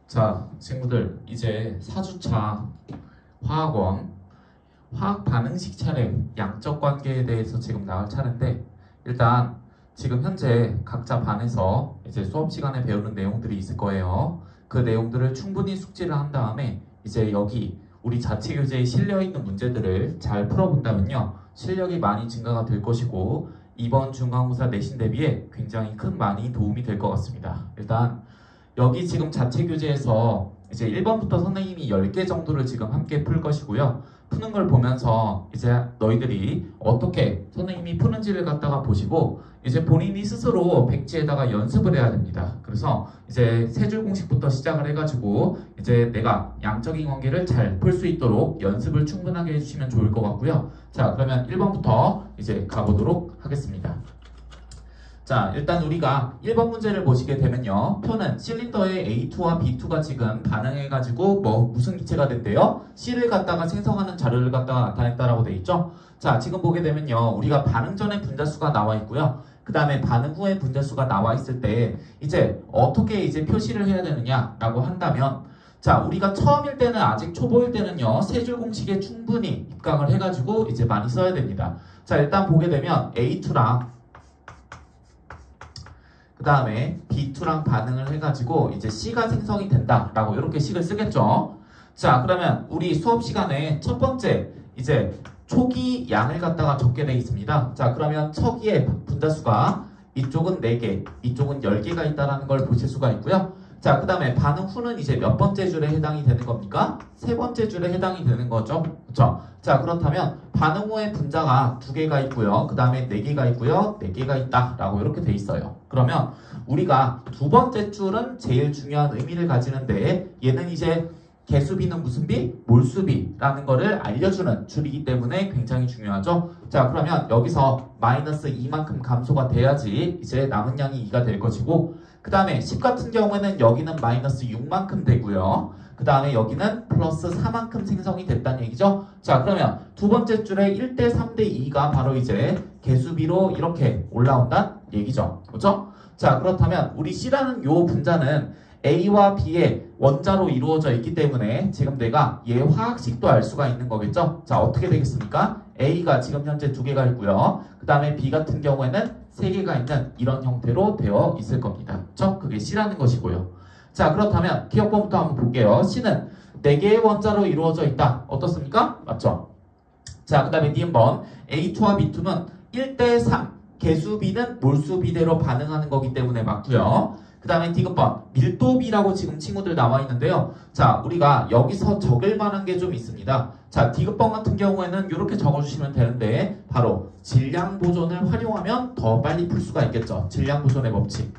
자, 친구들, 이제 4주차 화학원 화학 반응식 차례 양적 관계에 대해서 지금 나올 차례인데, 일단 지금 현재 각자 반에서 이제 수업 시간에 배우는 내용들이 있을 거예요. 그 내용들을 충분히 숙지를 한 다음에 이제 여기 우리 자체 교재에 실려 있는 문제들을 잘 풀어본다면요, 실력이 많이 증가가 될 것이고 이번 중간고사 내신 대비에 굉장히 큰 많이 도움이 될 것 같습니다. 일단 여기 지금 자체 교재에서 이제 1번부터 선생님이 10개 정도를 지금 함께 풀 것이고요. 푸는 걸 보면서 이제 너희들이 어떻게 선생님이 푸는지를 갖다가 보시고 이제 본인이 스스로 백지에다가 연습을 해야 됩니다. 그래서 이제 세 줄 공식부터 시작을 해가지고 이제 내가 양적인 관계를 잘 풀 수 있도록 연습을 충분하게 해주시면 좋을 것 같고요. 자, 그러면 1번부터 이제 가보도록 하겠습니다. 자, 일단 우리가 1번 문제를 보시게 되면요, 표는 실린더의 A2와 B2가 지금 반응해가지고 무슨 기체가 된대요? C를 갖다가 생성하는 자료를 갖다가 나타냈다라고 돼 있죠? 자, 지금 보게 되면요, 우리가 반응 전에 분자수가 나와 있고요, 그 다음에 반응 후에 분자수가 나와 있을 때 이제 어떻게 이제 표시를 해야 되느냐라고 한다면, 자, 우리가 처음일 때는, 아직 초보일 때는요, 세 줄 공식에 충분히 입각을 해가지고 이제 많이 써야 됩니다. 자, 일단 보게 되면 A2랑 그 다음에 B2랑 반응을 해가지고 이제 C가 생성이 된다라고 이렇게 식을 쓰겠죠. 자, 그러면 우리 수업 시간에 첫 번째 이제 초기 양을 갖다가 적게 돼 있습니다. 자, 그러면 초기의 분자수가 이쪽은 4개, 이쪽은 10개가 있다라는 걸 보실 수가 있고요. 자, 그 다음에 반응 후는 이제 몇 번째 줄에 해당이 되는 겁니까? 세 번째 줄에 해당이 되는 거죠. 그렇죠? 자, 그렇다면 반응 후에 분자가 2개가 있고요. 그 다음에 4개가 있고요. 4개가 있다라고 이렇게 돼 있어요. 그러면 우리가 두 번째 줄은 제일 중요한 의미를 가지는데, 얘는 이제 개수비는 무슨 비? 몰수비라는 거를 알려주는 줄이기 때문에 굉장히 중요하죠. 자, 그러면 여기서 마이너스 2만큼 감소가 돼야지 이제 남은 양이 2가 될 것이고, 그 다음에 10 같은 경우에는 여기는 마이너스 6만큼 되고요. 그 다음에 여기는 플러스 4만큼 생성이 됐다는 얘기죠. 자, 그러면 두 번째 줄에 1대 3대 2가 바로 이제 개수비로 이렇게 올라온다는 얘기죠. 그렇죠? 자, 그렇다면 우리 C라는 요 분자는 A와 B의 원자로 이루어져 있기 때문에 지금 내가 얘 화학식도 알 수가 있는 거겠죠? 자, 어떻게 되겠습니까? A가 지금 현재 2개가 있고요. 그 다음에 B 같은 경우에는 3개가 있는 이런 형태로 되어 있을 겁니다. 그렇죠? 그게 C라는 것이고요. 자, 그렇다면 기억법부터 한번 볼게요. C는 4개의 원자로 이루어져 있다. 어떻습니까? 맞죠? 자, 그 다음에 니은번 A2와 B2는 1대 3. 개수비는 몰수비대로 반응하는 거기 때문에 맞고요. 그 다음에 디귿번 밀도비라고 지금 친구들 나와 있는데요. 자, 우리가 여기서 적을 만한 게 좀 있습니다. 자, 디귿번 같은 경우에는 이렇게 적어주시면 되는데, 바로 질량 보존을 활용하면 더 빨리 풀 수가 있겠죠. 질량 보존의 법칙.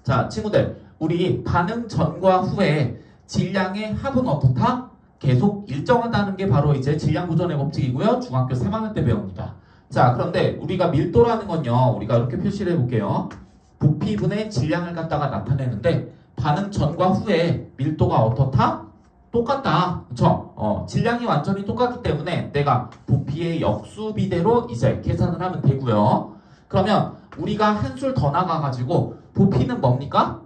자, 친구들, 우리 반응 전과 후에 질량의 합은 어떻다? 계속 일정하다는 게 바로 이제 질량 보존의 법칙이고요. 중학교 3학년 때 배웁니다. 자, 그런데 우리가 밀도라는 건요, 우리가 이렇게 표시를 해볼게요. 부피분의 질량을 갖다가 나타내는데, 반응 전과 후에 밀도가 어떻다? 똑같다. 그쵸? 질량이 완전히 똑같기 때문에 내가 부피의 역수비대로 이제 계산을 하면 되고요. 그러면 우리가 한술 더 나가가지고 부피는 뭡니까?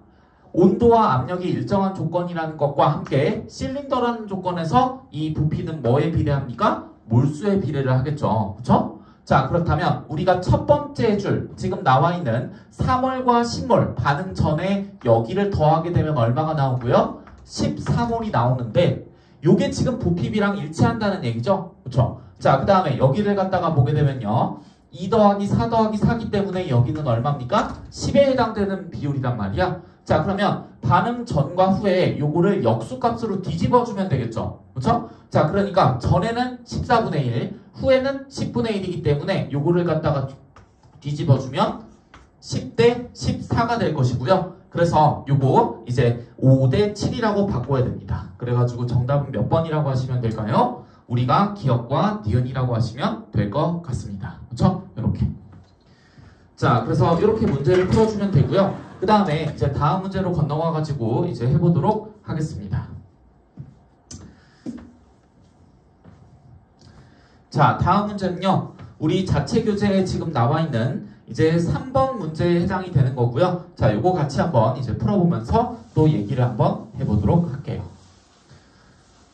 온도와 압력이 일정한 조건이라는 것과 함께 실린더라는 조건에서 이 부피는 뭐에 비례합니까? 몰수에 비례를 하겠죠. 그쵸? 자, 그렇다면 우리가 첫 번째 줄, 지금 나와 있는 3몰과 10몰 반응 전에 여기를 더하게 되면 얼마가 나오고요? 14몰이 나오는데, 요게 지금 부피비랑 일치한다는 얘기죠. 그렇죠? 자, 그 다음에 여기를 갖다가 보게 되면요, 2 더하기 4 더하기 4기 때문에 여기는 얼마입니까? 10에 해당되는 비율이란 말이야. 자, 그러면 반응 전과 후에 요거를 역수값으로 뒤집어주면 되겠죠. 그렇죠? 자, 그러니까 전에는 14분의 1, 후에는 10분의 1이기 때문에 요거를 갖다가 뒤집어주면 10대 14가 될 것이고요. 그래서 요거 이제 5대 7이라고 바꿔야 됩니다. 그래가지고 정답은 몇 번이라고 하시면 될까요? 우리가 기억과 니은이라고 하시면 될 것 같습니다. 그렇죠? 이렇게. 자, 그래서 이렇게 문제를 풀어주면 되고요. 그 다음에 이제 다음 문제로 건너가가지고 이제 해보도록 하겠습니다. 자, 다음 문제는요, 우리 자체 교재에 지금 나와 있는 이제 3번 문제에 해당이 되는 거고요. 자, 요거 같이 한번 이제 풀어보면서 또 얘기를 한번 해보도록 할게요.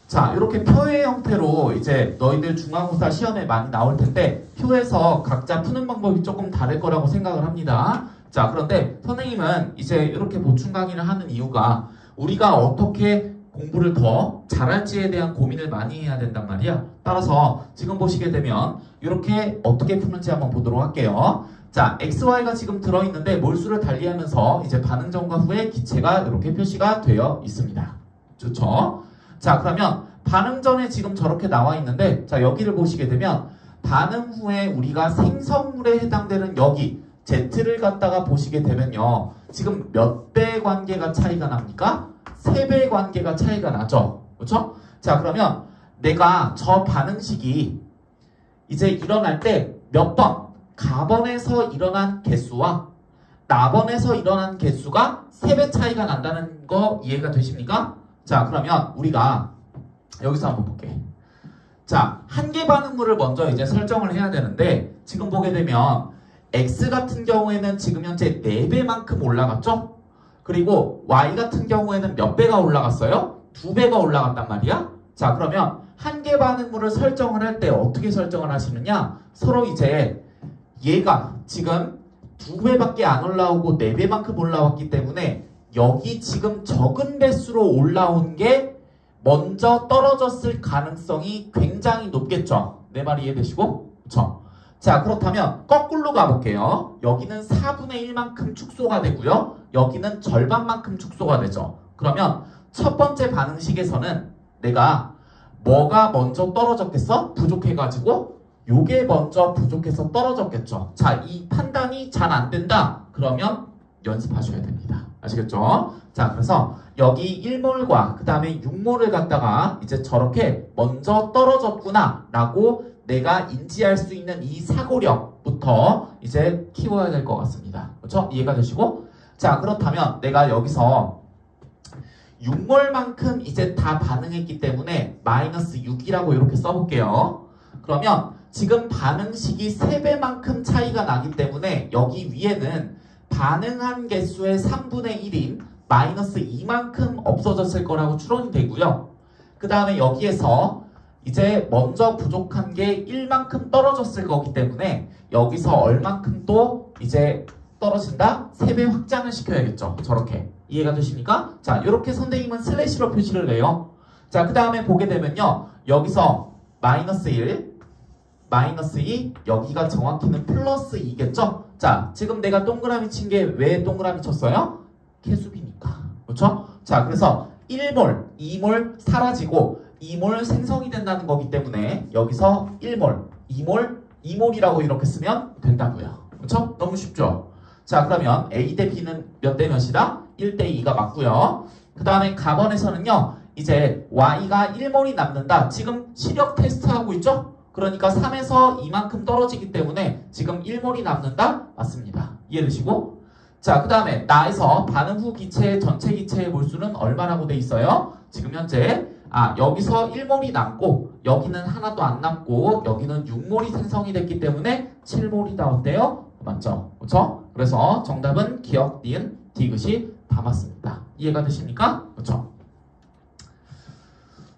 자, 이렇게 표의 형태로 이제 너희들 중간고사 시험에 많이 나올 텐데 표에서 각자 푸는 방법이 조금 다를 거라고 생각을 합니다. 자, 그런데 선생님은 이제 이렇게 보충 강의를 하는 이유가 우리가 어떻게 공부를 더 잘할지에 대한 고민을 많이 해야 된단 말이야. 따라서 지금 보시게 되면 이렇게 어떻게 푸는지 한번 보도록 할게요. 자, XY가 지금 들어있는데 몰수를 달리하면서 이제 반응 전과 후에 기체가 이렇게 표시가 되어 있습니다. 좋죠? 자, 그러면 반응 전에 지금 저렇게 나와 있는데 자, 여기를 보시게 되면 반응 후에 우리가 생성물에 해당되는 여기 Z를 갖다가 보시게 되면요. 지금 몇 배 관계가 차이가 납니까? 3배 관계가 차이가 나죠. 그렇죠? 자, 그러면 내가 저 반응식이 이제 일어날 때 몇 번, 가번에서 일어난 개수와 나번에서 일어난 개수가 3배 차이가 난다는 거 이해가 되십니까? 자, 그러면 우리가 여기서 한번 볼게. 자, 한계 반응물을 먼저 이제 설정을 해야 되는데 지금 보게 되면 X 같은 경우에는 지금 현재 4배만큼 올라갔죠? 그리고 Y 같은 경우에는 몇 배가 올라갔어요? 2배가 올라갔단 말이야? 자, 그러면 한계 반응물을 설정을 할 때 어떻게 설정을 하시느냐? 서로 이제 얘가 지금 2배밖에 안 올라오고 4배만큼 올라왔기 때문에 여기 지금 적은 배수로 올라온 게 먼저 떨어졌을 가능성이 굉장히 높겠죠? 내 말 이해되시고? 그쵸? 자, 그렇다면 거꾸로 가볼게요. 여기는 4분의 1만큼 축소가 되고요. 여기는 절반만큼 축소가 되죠. 그러면 첫 번째 반응식에서는 내가 뭐가 먼저 떨어졌겠어? 부족해가지고 요게 먼저 부족해서 떨어졌겠죠. 자, 이 판단이 잘 안 된다. 그러면 연습하셔야 됩니다. 아시겠죠? 자, 그래서 여기 1몰과 그 다음에 6몰을 갖다가 이제 저렇게 먼저 떨어졌구나 라고 내가 인지할 수 있는 이 사고력부터 이제 키워야 될 것 같습니다. 그렇죠? 이해가 되시고? 자, 그렇다면 내가 여기서 6몰만큼 이제 다 반응했기 때문에 마이너스 6이라고 이렇게 써볼게요. 그러면 지금 반응식이 3배만큼 차이가 나기 때문에 여기 위에는 반응한 개수의 3분의 1인 마이너스 2만큼 없어졌을 거라고 추론이 되고요. 그 다음에 여기에서 이제 먼저 부족한 게 1만큼 떨어졌을 거기 때문에 여기서 얼만큼 또 이제 떨어진다? 3배 확장을 시켜야겠죠. 저렇게. 이해가 되십니까? 자, 이렇게 선생님은 슬래시로 표시를 해요. 자, 그 다음에 보게 되면요. 여기서 마이너스 1, 마이너스 2, 여기가 정확히는 플러스 2겠죠? 자, 지금 내가 동그라미 친 게 왜 동그라미 쳤어요? 개수비니까. 그렇죠? 자, 그래서 1몰, 2몰 사라지고 2몰 생성이 된다는 거기 때문에 여기서 1몰, 2몰, 2몰이라고 이렇게 쓰면 된다고요. 그렇죠? 너무 쉽죠? 자, 그러면 A 대 B는 몇 대 몇이다? 1대 2가 맞고요. 그 다음에 가번에서는요. 이제 Y가 1몰이 남는다. 지금 시력 테스트하고 있죠? 그러니까 3에서 2만큼 떨어지기 때문에 지금 1몰이 남는다? 맞습니다. 이해되시고? 자, 그 다음에 나에서 반응 후 기체의 전체 기체의 몰수는 얼마라고 돼 있어요? 지금 현재 여기서 1몰이 남고 여기는 하나도 안 남고 여기는 6몰이 생성이 됐기 때문에 7몰이 나왔대요. 맞죠? 그렇죠? 그래서 정답은 기억, 니은, 디귿이 다 맞습니다. 이해가 되십니까? 그렇죠?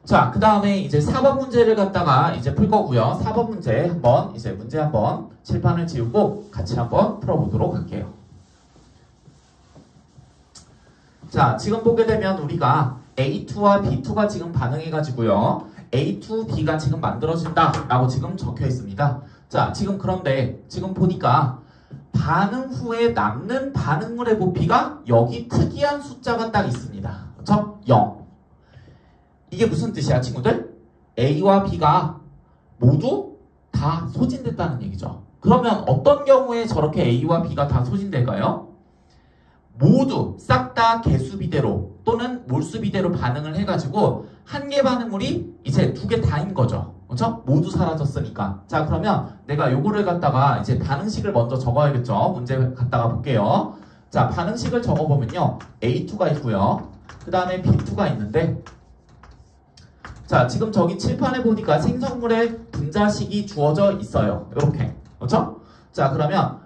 자, 그 다음에 이제 4번 문제를 갖다가 이제 풀 거고요. 4번 문제 한번 이제 문제 한번 칠판을 지우고 같이 한번 풀어보도록 할게요. 자, 지금 보게 되면 우리가 A2와 B2가 지금 반응해가지고요. A2, B가 지금 만들어진다라고 지금 적혀 있습니다. 자, 지금 그런데 지금 보니까 반응 후에 남는 반응물의 부피가 여기 특이한 숫자가 딱 있습니다. 그렇죠? 0. 이게 무슨 뜻이야, 친구들? A와 B가 모두 다 소진됐다는 얘기죠. 그러면 어떤 경우에 저렇게 A와 B가 다 소진될까요? 모두 싹 다 개수비대로 또는 몰수비대로 반응을 해가지고 한 개 반응물이 이제 2개 다인 거죠. 그렇죠? 모두 사라졌으니까. 자, 그러면 내가 요거를 갖다가 이제 반응식을 먼저 적어야겠죠. 문제 갖다가 볼게요. 자, 반응식을 적어보면요. A2가 있고요. 그 다음에 B2가 있는데 자, 지금 저기 칠판에 보니까 생성물의 분자식이 주어져 있어요. 이렇게. 그렇죠? 자, 그러면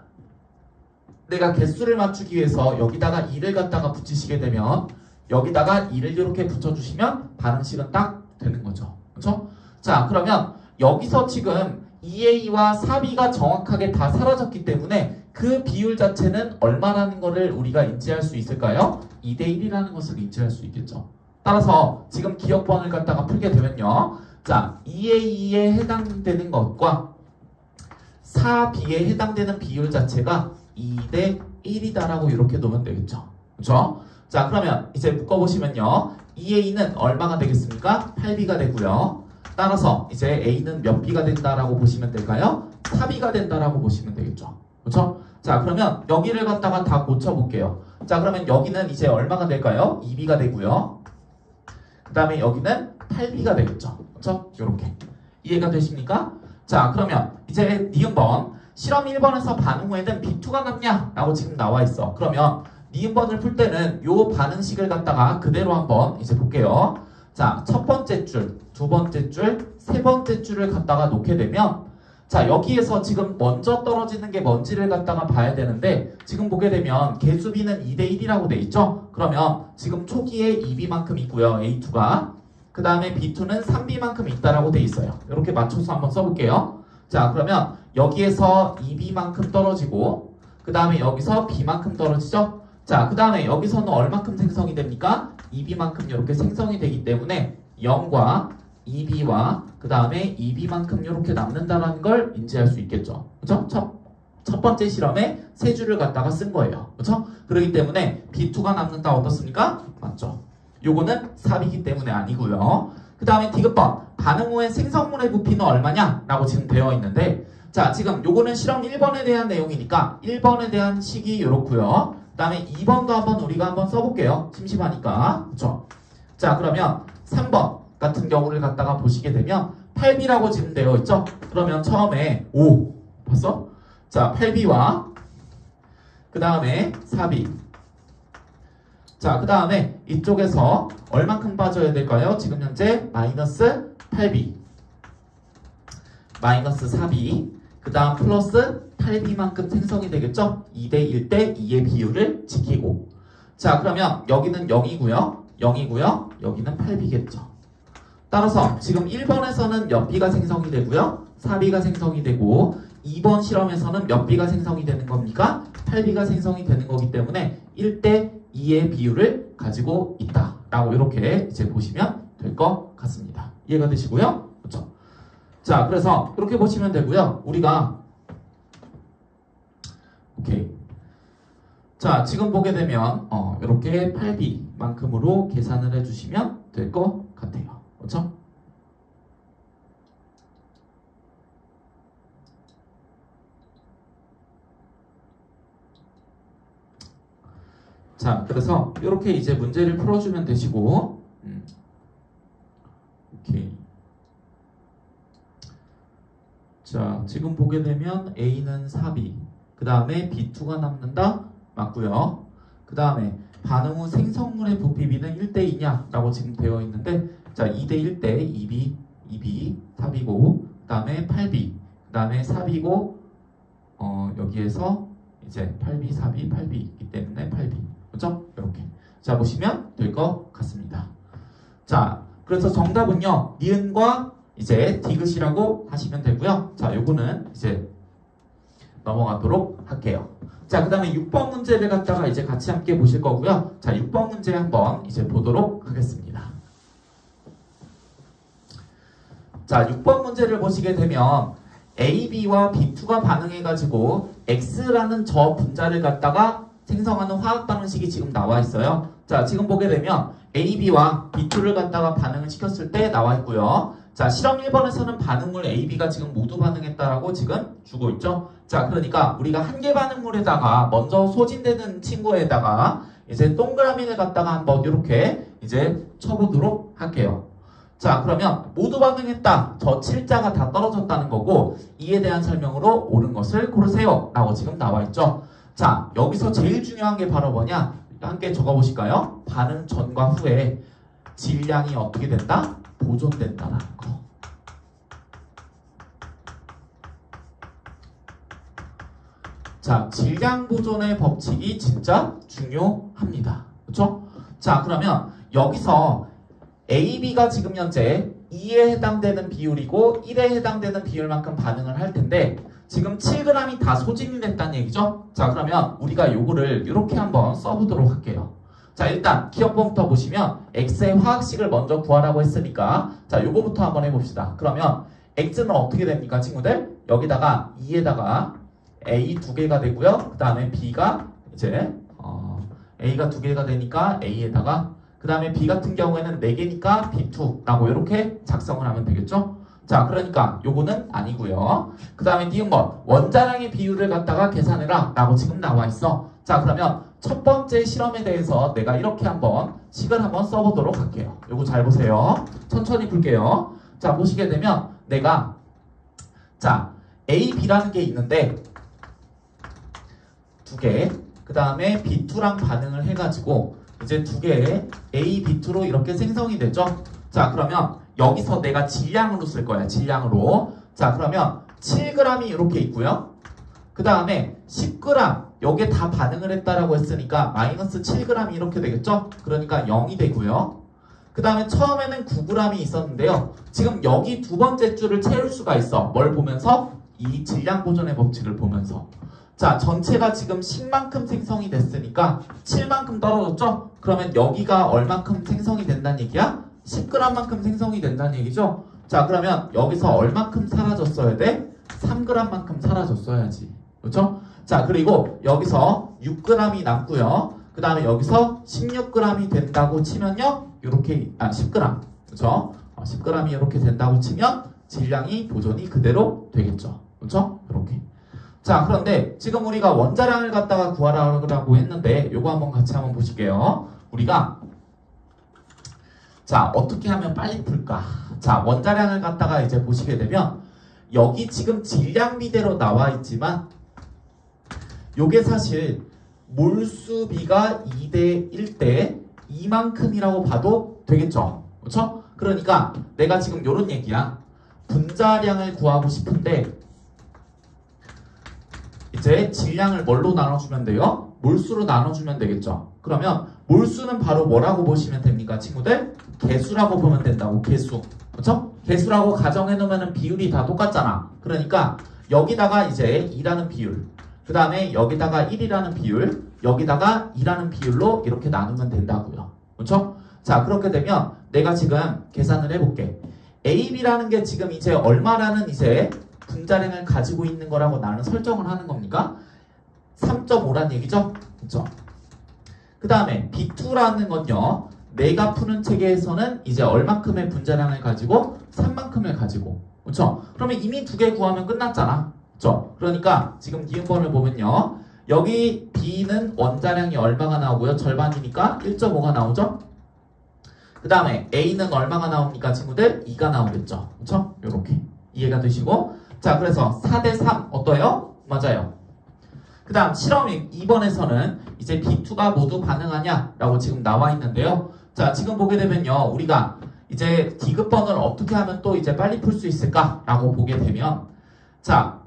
내가 개수를 맞추기 위해서 여기다가 2를 갖다가 붙이시게 되면 여기다가 2를 이렇게 붙여주시면 반응식은 딱 되는 거죠. 그렇죠? 자, 그러면 여기서 지금 2a와 4b가 정확하게 다 사라졌기 때문에 그 비율 자체는 얼마라는 것을 우리가 인지할 수 있을까요? 2대 1이라는 것을 인지할 수 있겠죠. 따라서 지금 기억번을 갖다가 풀게 되면요. 자, 2a에 해당되는 것과 4b에 해당되는 비율 자체가 2대 1이다라고 이렇게 놓으면 되겠죠. 그렇죠? 자, 그러면 이제 묶어보시면요. 2a는 얼마가 되겠습니까? 8b가 되고요. 따라서 이제 a는 몇 b가 된다라고 보시면 될까요? 4b가 된다라고 보시면 되겠죠. 그렇죠? 자, 그러면 여기를 갖다가 다 고쳐볼게요. 자, 그러면 여기는 이제 얼마가 될까요? 2b가 되고요. 그 다음에 여기는 8b가 되겠죠. 그렇죠? 이렇게. 이해가 되십니까? 자, 그러면 이제 니은번 실험 1번에서 반응 후에는 B2가 남냐? 라고 지금 나와 있어. 그러면 니은번을 풀 때는 요 반응식을 갖다가 그대로 한번 이제 볼게요. 자, 첫 번째 줄, 두 번째 줄, 세 번째 줄을 갖다가 놓게 되면 자, 여기에서 지금 먼저 떨어지는 게 뭔지를 갖다가 봐야 되는데 지금 보게 되면 개수 B는 2대 1이라고 돼 있죠? 그러면 지금 초기에 2B만큼 있고요. A2가. 그 다음에 B2는 3B만큼 있다라고 돼 있어요. 이렇게 맞춰서 한번 써볼게요. 자, 그러면 여기에서 2B만큼 떨어지고 그 다음에 여기서 B만큼 떨어지죠? 자, 그 다음에 여기서는 얼마큼 생성이 됩니까? 2B만큼 이렇게 생성이 되기 때문에 0과 2B와 그 다음에 2B만큼 이렇게 남는다는 걸 인지할 수 있겠죠. 그쵸? 첫 번째 실험에 세 줄을 갖다가 쓴 거예요. 그쵸? 그렇기 때문에 B2가 남는다 어떻습니까? 맞죠? 요거는 4B이기 때문에 아니고요. 그 다음에 디귿번 반응 후에 생성물의 부피는 얼마냐? 라고 지금 되어 있는데 자, 지금 요거는 실험 1번에 대한 내용이니까 1번에 대한 식이 요렇고요. 그 다음에 2번도 한번 우리가 한번 써볼게요. 심심하니까. 그쵸? 자, 그러면 3번 같은 경우를 갖다가 보시게 되면 8B라고 지금 되어 있죠? 그러면 처음에 5 봤어? 자, 8B와 그 다음에 4B 자, 그 다음에 이쪽에서 얼만큼 빠져야 될까요? 지금 현재 마이너스 8B 마이너스 4B 그 다음 플러스 8B만큼 생성이 되겠죠? 2대 1대 2의 비율을 지키고 자, 그러면 여기는 0이고요 0이고요 여기는 8B겠죠. 따라서 지금 1번에서는 몇 B가 생성이 되고요 4B가 생성이 되고 2번 실험에서는 몇 B가 생성이 되는 겁니까? 8B가 생성이 되는 거기 때문에 1대 2의 비율을 가지고 있다 라고 이렇게 이제 보시면 될 것 같습니다. 이해가 되시고요? 그렇죠? 자, 그래서 이렇게 보시면 되고요. 우리가 오케이. 자, 지금 보게 되면 이렇게 8B만큼으로 계산을 해주시면 될 것 같아요. 그렇죠? 자, 그래서 이렇게 이제 문제를 풀어주면 되시고 오케이. 자, 지금 보게 되면 A는 4B 그 다음에 B2가 남는다? 맞고요. 그 다음에 반응 후 생성물의 부피 B는 1대2냐? 라고 지금 되어 있는데 자, 2대1대 2B 4B고 그 다음에 8B 그 다음에 4B고 여기에서 이제 8B, 4B, 8B 있기 때문에 8B 그렇죠? 이렇게 자 보시면 될 것 같습니다. 자, 그래서 정답은요 니은과 이제 디귿이라고 하시면 되고요. 자, 요거는 이제 넘어가도록 할게요. 자, 그 다음에 6번 문제를 갖다가 이제 같이 함께 보실 거고요. 자, 6번 문제 한번 이제 보도록 하겠습니다. 자, 6번 문제를 보시게 되면 A, B와 B2가 반응해가지고 X라는 저 분자를 갖다가 생성하는 화학 반응식이 지금 나와 있어요. 자, 지금 보게 되면 A, B와 B2를 갖다가 반응을 시켰을 때 나와 있고요. 자, 실험 1번에서는 반응물 A, B가 지금 모두 반응했다라고 지금 주고 있죠. 자, 그러니까 우리가 한 개 반응물에다가 먼저 소진되는 친구에다가 이제 동그라미를 갖다가 한번 이렇게 이제 쳐보도록 할게요. 자, 그러면 모두 반응했다. 저 7자가 다 떨어졌다는 거고 이에 대한 설명으로 옳은 것을 고르세요. 라고 지금 나와 있죠. 자, 여기서 제일 중요한 게 바로 뭐냐? 함께 적어보실까요? 반응 전과 후에 질량이 어떻게 된다? 보존된다는 거. 자, 질량 보존의 법칙이 진짜 중요합니다. 그렇죠? 자, 그러면 여기서 AB가 지금 현재 2에 해당되는 비율이고 1에 해당되는 비율만큼 반응을 할 텐데 지금 7g이 다 소진이 됐다는 얘기죠? 자, 그러면 우리가 요거를 이렇게 한번 써보도록 할게요. 자, 일단 기억법부터 보시면 X의 화학식을 먼저 구하라고 했으니까 자, 요거부터 한번 해봅시다. 그러면 X는 어떻게 됩니까, 친구들? 여기다가 2에다가 A 2개가 되고요. 그 다음에 B가 이제 A가 2개가 되니까 A에다가 그 다음에 B 같은 경우에는 4개니까 B2라고 이렇게 작성을 하면 되겠죠? 자, 그러니까 요거는 아니고요. 그 다음에 니은번 원자량의 비율을 갖다가 계산해라 라고 지금 나와 있어. 자, 그러면 첫 번째 실험에 대해서 내가 이렇게 한번 식을 한번 써보도록 할게요. 요거 잘 보세요. 천천히 풀게요. 자, 보시게 되면 내가 자 A, B라는 게 있는데 2개 그 다음에 B2랑 반응을 해가지고 이제 2개의 A, B2로 이렇게 생성이 되죠. 자, 그러면 여기서 내가 질량으로 쓸 거야. 질량으로. 자, 그러면 7g이 이렇게 있고요. 그 다음에 10g 여기에 다 반응을 했다라고 했으니까 마이너스 7g이 이렇게 되겠죠. 그러니까 0이 되고요. 그 다음에 처음에는 9g이 있었는데요. 지금 여기 두 번째 줄을 채울 수가 있어. 뭘 보면서? 이 질량 보존의 법칙을 보면서. 자, 전체가 지금 10만큼 생성이 됐으니까 7만큼 떨어졌죠? 그러면 여기가 얼만큼 생성이 된다는 얘기야? 10g만큼 생성이 된다는 얘기죠? 자, 그러면 여기서 얼만큼 사라졌어야 돼? 3g만큼 사라졌어야지. 그렇죠? 자, 그리고 여기서 6g이 남고요. 그 다음에 여기서 16g이 된다고 치면요. 이렇게 10g. 그렇죠? 10g이 이렇게 된다고 치면 질량이 보존이 그대로 되겠죠. 그렇죠? 이렇게. 자, 그런데 지금 우리가 원자량을 갖다가 구하라고 했는데 요거 한번 같이 한번 보실게요. 우리가 자, 어떻게 하면 빨리 풀까? 자, 원자량을 갖다가 이제 보시게 되면 여기 지금 질량비대로 나와 있지만 요게 사실 몰수비가 2대 1대 2만큼이라고 봐도 되겠죠. 그렇죠? 그러니까 내가 지금 요런 얘기야. 분자량을 구하고 싶은데 이제 질량을 뭘로 나눠주면 돼요? 몰수로 나눠주면 되겠죠. 그러면 몰수는 바로 뭐라고 보시면 됩니까, 친구들? 개수라고 보면 된다고, 개수. 그렇죠? 개수라고 가정해 놓으면 비율이 다 똑같잖아. 그러니까 여기다가 이제 2라는 비율, 그 다음에 여기다가 1이라는 비율, 여기다가 2라는 비율로 이렇게 나누면 된다고요. 그렇죠? 자, 그렇게 되면 내가 지금 계산을 해볼게. AB라는 게 지금 이제 얼마라는 이제 분자량을 가지고 있는 거라고 나는 설정을 하는 겁니까? 3.5란 얘기죠? 그렇죠? 그 다음에 B2라는 건요. 내가 푸는 체계에서는 이제 얼만큼의 분자량을 가지고 3만큼을 가지고. 그렇죠? 그러면 이미 2개 구하면 끝났잖아. 그렇죠? 그러니까 지금 니은번을 보면요. 여기 B는 원자량이 얼마가 나오고요? 절반이니까 1.5가 나오죠? 그 다음에 A는 얼마가 나옵니까, 친구들? 2가 나오겠죠? 그렇죠? 요렇게 이해가 되시고, 자, 그래서 4대 3 어떠해요? 맞아요. 그 다음 실험 2번에서는 이제 B2가 모두 반응하냐? 라고 지금 나와 있는데요. 자, 지금 보게 되면요. 우리가 이제 디귿번을 어떻게 하면 또 이제 빨리 풀 수 있을까? 라고 보게 되면 자,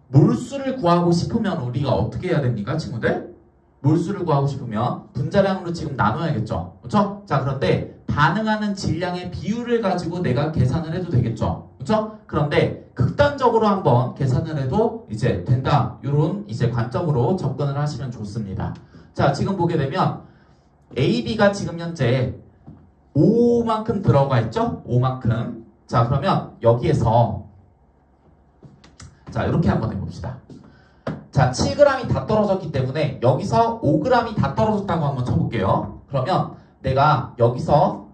몰수를 구하고 싶으면 우리가 어떻게 해야 됩니까, 친구들? 몰수를 구하고 싶으면 분자량으로 지금 나눠야겠죠. 그렇죠? 자, 그런데 반응하는 질량의 비율을 가지고 내가 계산을 해도 되겠죠. 그렇죠? 그런데 극단적으로 한번 계산을 해도 이제 된다. 이런 이제 관점으로 접근을 하시면 좋습니다. 자, 지금 보게 되면 AB가 지금 현재 5만큼 들어가 있죠? 5만큼. 자, 그러면 여기에서 자, 이렇게 한번 해봅시다. 자, 7g이 다 떨어졌기 때문에 여기서 5g이 다 떨어졌다고 한번 쳐볼게요. 그러면 내가 여기서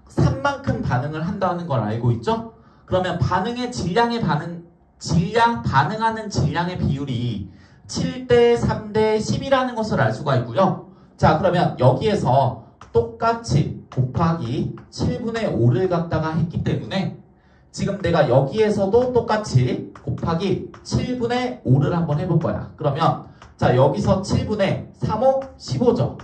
3만큼 반응을 한다는 걸 알고 있죠? 그러면 반응의 반응하는 질량의 비율이 7대 3대 10이라는 것을 알 수가 있고요. 자, 그러면 여기에서 똑같이 곱하기 7분의 5를 갖다가 했기 때문에 지금 내가 여기에서도 똑같이 곱하기 7분의 5를 한번 해볼 거야. 그러면 자, 여기서 7분의 3호 15죠.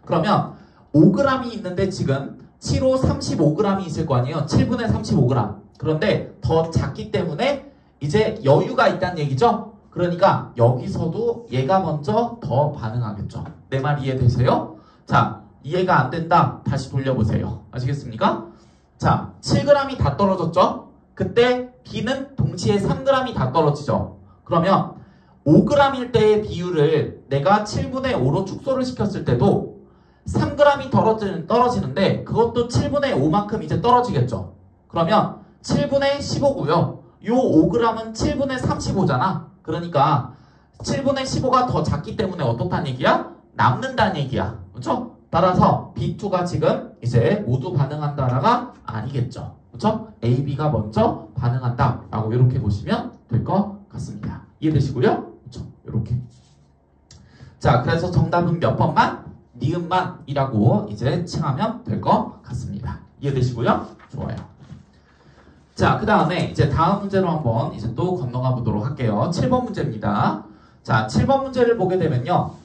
그러면 5g이 있는데 지금 7호 35g이 있을 거 아니에요. 7분의 35g. 그런데 더 작기 때문에 이제 여유가 있다는 얘기죠. 그러니까 여기서도 얘가 먼저 더 반응하겠죠. 내 말 이해되세요? 자, 이해가 안 된다. 다시 돌려보세요. 아시겠습니까? 자, 7g이 다 떨어졌죠? 그때 B는 동시에 3g이 다 떨어지죠. 그러면 5g일 때의 비율을 내가 7분의 5로 축소를 시켰을 때도 3g이 떨어지는데 그것도 7분의 5만큼 이제 떨어지겠죠. 그러면 7분의 15고요. 요 5g은 7분의 35잖아. 그러니까 7분의 15가 더 작기 때문에 어떻다는 얘기야? 남는다는 얘기야. 그렇죠? 따라서 B2가 지금 이제 모두 반응한다라가 아니겠죠. 그렇죠? A, B가 먼저 반응한다 라고 이렇게 보시면 될 것 같습니다. 이해되시고요? 그렇죠? 이렇게. 자, 그래서 정답은 몇 번만? 니은만 이라고 이제 칭하면 될 것 같습니다. 이해되시고요? 좋아요. 자, 그 다음에 이제 다음 문제로 한번 이제 또 건너가 보도록 할게요. 7번 문제입니다. 자, 7번 문제를 보게 되면요.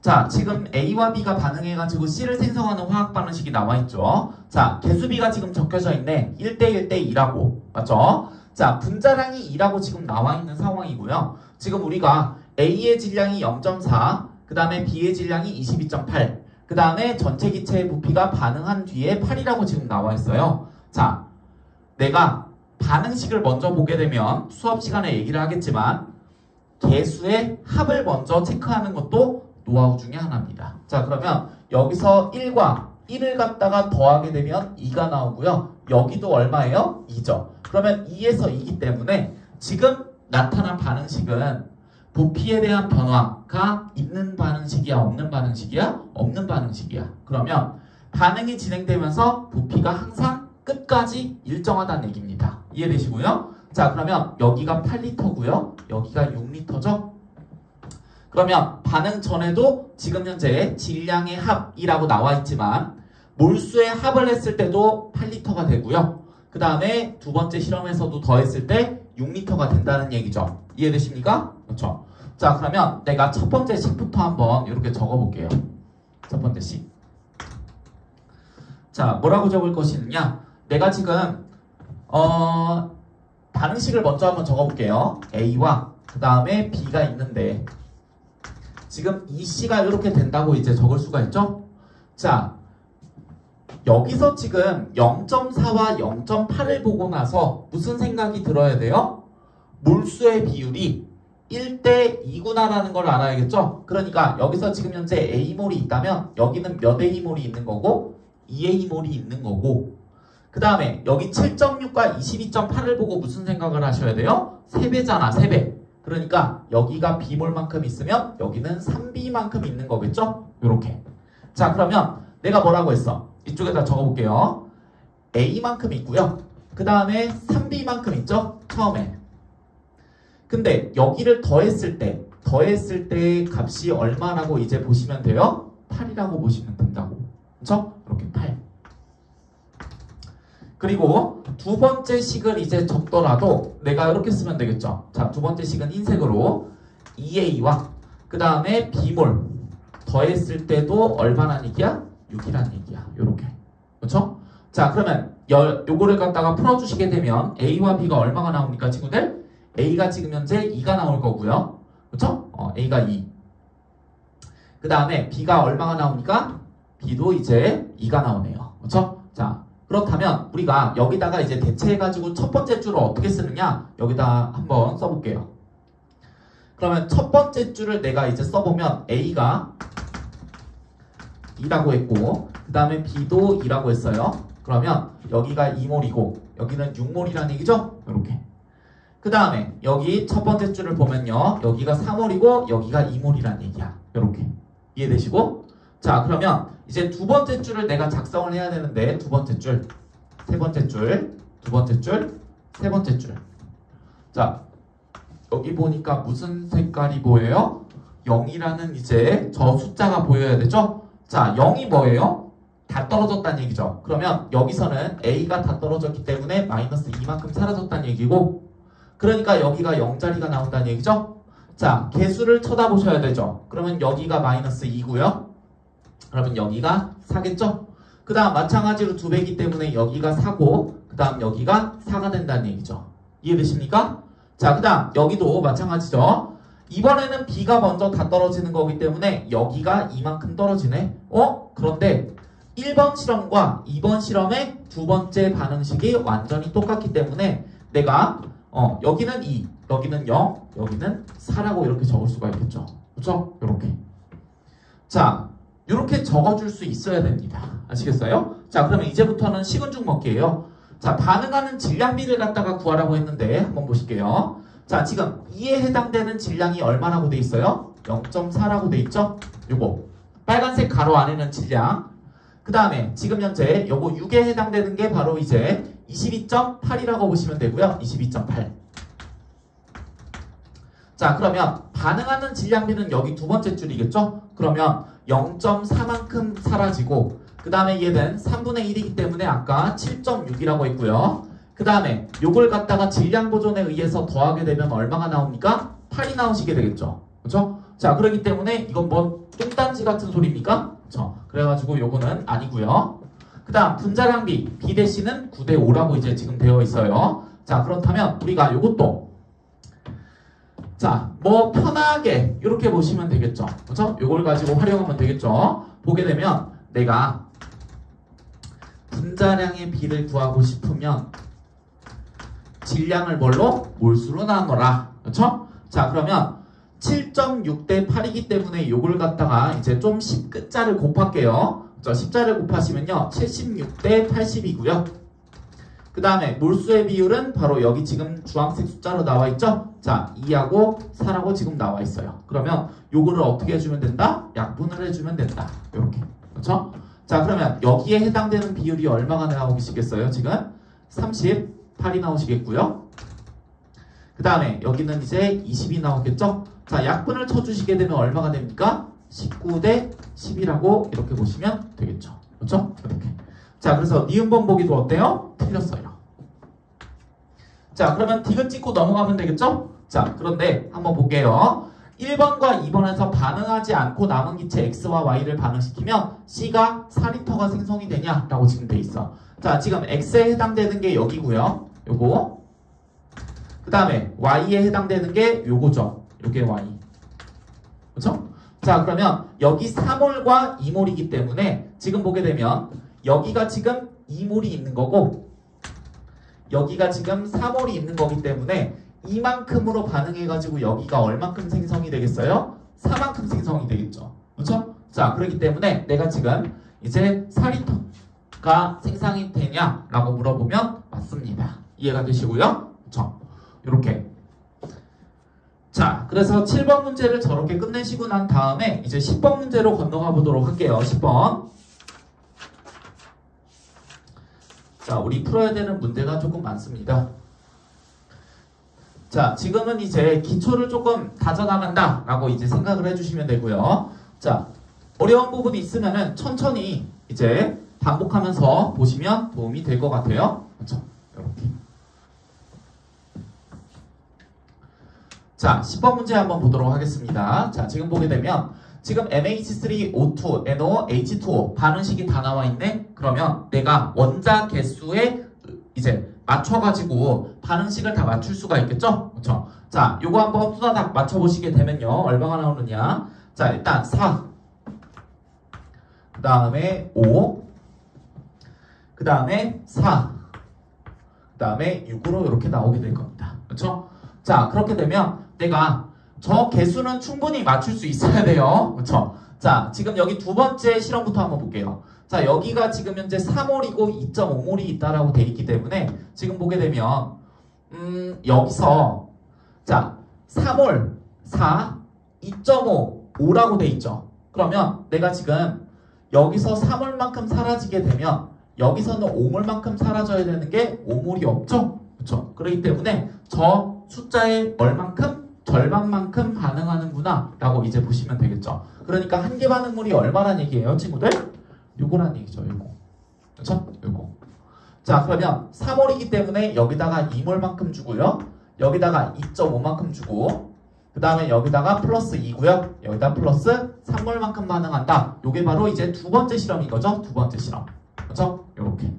자, 지금 A와 B가 반응해가지고 C를 생성하는 화학 반응식이 나와있죠. 자, 개수비가 지금 적혀져 있네. 1대1 대 2라고. 맞죠? 자, 분자량이 2라고 지금 나와있는 상황이고요. 지금 우리가 A의 질량이 0.4, 그 다음에 B의 질량이 22.8, 그 다음에 전체 기체의 부피가 반응한 뒤에 8이라고 지금 나와있어요. 자, 내가 반응식을 먼저 보게 되면 수업 시간에 얘기를 하겠지만 개수의 합을 먼저 체크하는 것도 노하우 중에 하나입니다. 자, 그러면 여기서 1과 1을 갖다가 더하게 되면 2가 나오고요. 여기도 얼마예요? 2죠. 그러면 2에서 2이기 때문에 지금 나타난 반응식은 부피에 대한 변화가 있는 반응식이야? 없는 반응식이야? 없는 반응식이야. 그러면 반응이 진행되면서 부피가 항상 끝까지 일정하다는 얘기입니다. 이해되시고요? 자, 그러면 여기가 8리터고요. 여기가 6리터죠? 그러면 반응 전에도 지금 현재 질량의 합이라고 나와 있지만 몰수의 합을 했을 때도 8리터가 되고요. 그 다음에 두 번째 실험에서도 더했을 때 6리터가 된다는 얘기죠. 이해되십니까? 그렇죠. 자, 그러면 내가 첫 번째 식부터 한번 이렇게 적어볼게요. 첫 번째 식. 자, 뭐라고 적을 것이냐? 내가 지금 반응식을 먼저 한번 적어볼게요. A와 그 다음에 B가 있는데 지금 이 C가 이렇게 된다고 이제 적을 수가 있죠? 자, 여기서 지금 0.4와 0.8을 보고 나서 무슨 생각이 들어야 돼요? 몰수의 비율이 1대 2구나라는 걸 알아야겠죠? 그러니까 여기서 지금 현재 A몰이 있다면 여기는 몇 A몰이 있는 거고 2A몰이 있는 거고 그 다음에 여기 7.6과 22.8을 보고 무슨 생각을 하셔야 돼요? 3배잖아, 3배. 그러니까 여기가 B몰만큼 있으면 여기는 3B만큼 있는 거겠죠? 요렇게. 자, 그러면 내가 뭐라고 했어? 이쪽에다 적어볼게요. A만큼 있고요. 그 다음에 3B만큼 있죠? 처음에. 근데 여기를 더했을 때 값이 얼마라고 이제 보시면 돼요? 8이라고 보시면 된다고. 그쵸? 이렇게 8. 그리고 두 번째 식을 이제 적더라도 내가 이렇게 쓰면 되겠죠. 자, 두 번째 식은 흰색으로 2A와 그 다음에 B몰 더했을 때도 얼마란 얘기야? 6이란 얘기야. 요렇게. 그렇죠? 자, 그러면 요거를 갖다가 풀어주시게 되면 A와 B가 얼마가 나옵니까, 친구들? A가 지금 현재 2가 나올 거고요. 그렇죠? A가 2. 그 다음에 B가 얼마가 나옵니까? B도 이제 2가 나오네요. 그렇죠? 자, 그렇다면 우리가 여기다가 이제 대체해가지고 첫 번째 줄을 어떻게 쓰느냐? 여기다 한번 써볼게요. 그러면 첫 번째 줄을 내가 이제 써보면 A가 2라고 했고 그 다음에 B도 2라고 했어요. 그러면 여기가 2몰이고 여기는 6몰이라는 얘기죠? 이렇게. 그 다음에 여기 첫 번째 줄을 보면요. 여기가 4몰이고 여기가 2몰이라는 얘기야. 이렇게. 이해되시고? 자, 그러면 이제 두 번째 줄을 내가 작성을 해야 되는데 두 번째 줄, 세 번째 줄, 두 번째 줄, 세 번째 줄. 자, 여기 보니까 무슨 색깔이 보여요? 0이라는 이제 저 숫자가 보여야 되죠? 자, 0이 뭐예요? 다 떨어졌다는 얘기죠. 그러면 여기서는 A가 다 떨어졌기 때문에 마이너스 2만큼 사라졌다는 얘기고 그러니까 여기가 0자리가 나온다는 얘기죠. 자, 개수를 쳐다보셔야 되죠. 그러면 여기가 마이너스 2고요. 그러면 여기가 4겠죠. 그 다음 마찬가지로 2배이기 때문에 여기가 4고 그 다음 여기가 4가 된다는 얘기죠. 이해되십니까? 자, 그 다음 여기도 마찬가지죠. 이번에는 B가 먼저 다 떨어지는 거기 때문에 여기가 이만큼 떨어지네. 그런데 1번 실험과 2번 실험의 두 번째 반응식이 완전히 똑같기 때문에 내가 여기는 2, 여기는 0, 여기는 4라고 이렇게 적을 수가 있겠죠. 그렇죠? 이렇게. 자, 이렇게 적어줄 수 있어야 됩니다. 아시겠어요? 자, 그러면 이제부터는 식은죽 먹기예요. 자, 반응하는 질량비를 갖다가 구하라고 했는데 한번 보실게요. 자, 지금 2에 해당되는 질량이 얼마라고 돼 있어요? 0.4라고 돼 있죠? 요거 빨간색 가로 안에는 질량. 그 다음에 지금 현재 요거 6에 해당되는 게 바로 이제 22.8이라고 보시면 되고요. 22.8. 자, 그러면 반응하는 질량비는 여기 두 번째 줄이겠죠? 그러면 0.4만큼 사라지고 그 다음에 얘는 3분의 1이기 때문에 아까 7.6이라고 했고요. 그 다음에 요걸 갖다가 질량 보존에 의해서 더하게 되면 얼마가 나옵니까? 8이 나오시게 되겠죠. 그렇죠? 자, 그렇기 때문에 이건 뭐 똥단지 같은 소리입니까? 그렇죠? 그래가지고 요거는 아니고요. 그 다음 분자량비 B 대신은 9대 5라고 이제 지금 되어 있어요. 자, 그렇다면 우리가 요것도 자, 뭐 편하게 이렇게 보시면 되겠죠. 그렇죠? 요걸 가지고 활용하면 되겠죠. 보게 되면 내가 분자량의 B를 구하고 싶으면 질량을 뭘로? 몰수로 나눠라. 그렇죠? 자, 그러면 7.6대 8이기 때문에 요걸 갖다가 이제 좀 10자를 곱할게요. 10자를 곱하시면요 76대 80이고요. 그 다음에 몰수의 비율은 바로 여기 지금 주황색 숫자로 나와 있죠. 자, 2하고 4라고 지금 나와 있어요. 그러면 요거를 어떻게 해주면 된다? 약분을 해주면 된다. 이렇게. 그렇죠? 자, 그러면 여기에 해당되는 비율이 얼마가 나오시겠어요? 지금 38이 나오시겠고요. 그 다음에 여기는 이제 20이 나오겠죠? 자, 약분을 쳐주시게 되면 얼마가 됩니까? 19대 10이라고 이렇게 보시면 되겠죠. 그렇죠? 이렇게. 자, 그래서 니은번 보기도 어때요? 틀렸어요. 자, 그러면 디귿 찍고 넘어가면 되겠죠? 자, 그런데 한번 볼게요. 1번과 2번에서 반응하지 않고 남은 기체 X와 Y를 반응시키면 C가 4리터가 생성이 되냐? 라고 지금 돼 있어. 자, 지금 X에 해당되는 게 여기고요. 요거. 그 다음에 Y에 해당되는 게 요거죠. 요게 Y. 그렇죠? 자, 그러면 여기 3몰과 2몰이기 때문에 지금 보게 되면 여기가 지금 2몰이 있는 거고 여기가 지금 3몰이 있는 거기 때문에 이만큼으로 반응해가지고 여기가 얼만큼 생성이 되겠어요? 4만큼 생성이 되겠죠. 그렇죠? 자, 그렇기 때문에 내가 지금 이제 4리터가 생성이 되냐라고 물어보면 맞습니다. 이해가 되시고요? 그렇죠? 이렇게. 자, 그래서 7번 문제를 저렇게 끝내시고 난 다음에 이제 10번 문제로 건너가 보도록 할게요. 10번. 자, 우리 풀어야 되는 문제가 조금 많습니다. 자, 지금은 이제 기초를 조금 다져나간다 라고 이제 생각을 해주시면 되고요. 자, 어려운 부분이 있으면은 천천히 이제 반복하면서 보시면 도움이 될 것 같아요. 그렇죠? 이렇게. 자, 10번 문제 한번 보도록 하겠습니다. 자, 지금 보게 되면 지금 MH3O2, NO, H2O 반응식이 다 나와 있네? 그러면 내가 원자 개수에 이제 맞춰가지고 반응식을 다 맞출 수가 있겠죠? 그렇죠? 자, 요거 한번 후다닥 맞춰보시게 되면요. 얼마가 나오느냐? 자, 일단 4. 그 다음에 5. 그 다음에 4. 그 다음에 6으로 이렇게 나오게 될 겁니다. 그렇죠? 자, 그렇게 되면 내가 저 개수는 충분히 맞출 수 있어야 돼요. 그렇죠? 자, 지금 여기 두 번째 실험부터 한번 볼게요. 자, 여기가 지금 현재 3몰이고 2.5몰이 있다라고 돼 있기 때문에 지금 보게 되면 여기서 자, 3몰 4, 2.5, 5라고 돼 있죠. 그러면 내가 지금 여기서 3몰만큼 사라지게 되면 여기서는 5몰만큼 사라져야 되는 게 5몰이 없죠. 그렇죠? 그렇기 때문에 저 숫자의 얼만큼? 절반만큼 반응하는구나 라고 이제 보시면 되겠죠. 그러니까 한 개 반응물이 얼마란 얘기예요, 친구들? 요거란 얘기죠, 요거. 그렇죠? 요거. 자, 그러면 3몰이기 때문에 여기다가 2몰만큼 주고요. 여기다가 2.5만큼 주고 그 다음에 여기다가 플러스 2고요. 여기다 플러스 3몰만큼 반응한다. 요게 바로 이제 두 번째 실험인 거죠. 두 번째 실험. 그렇죠? 요렇게.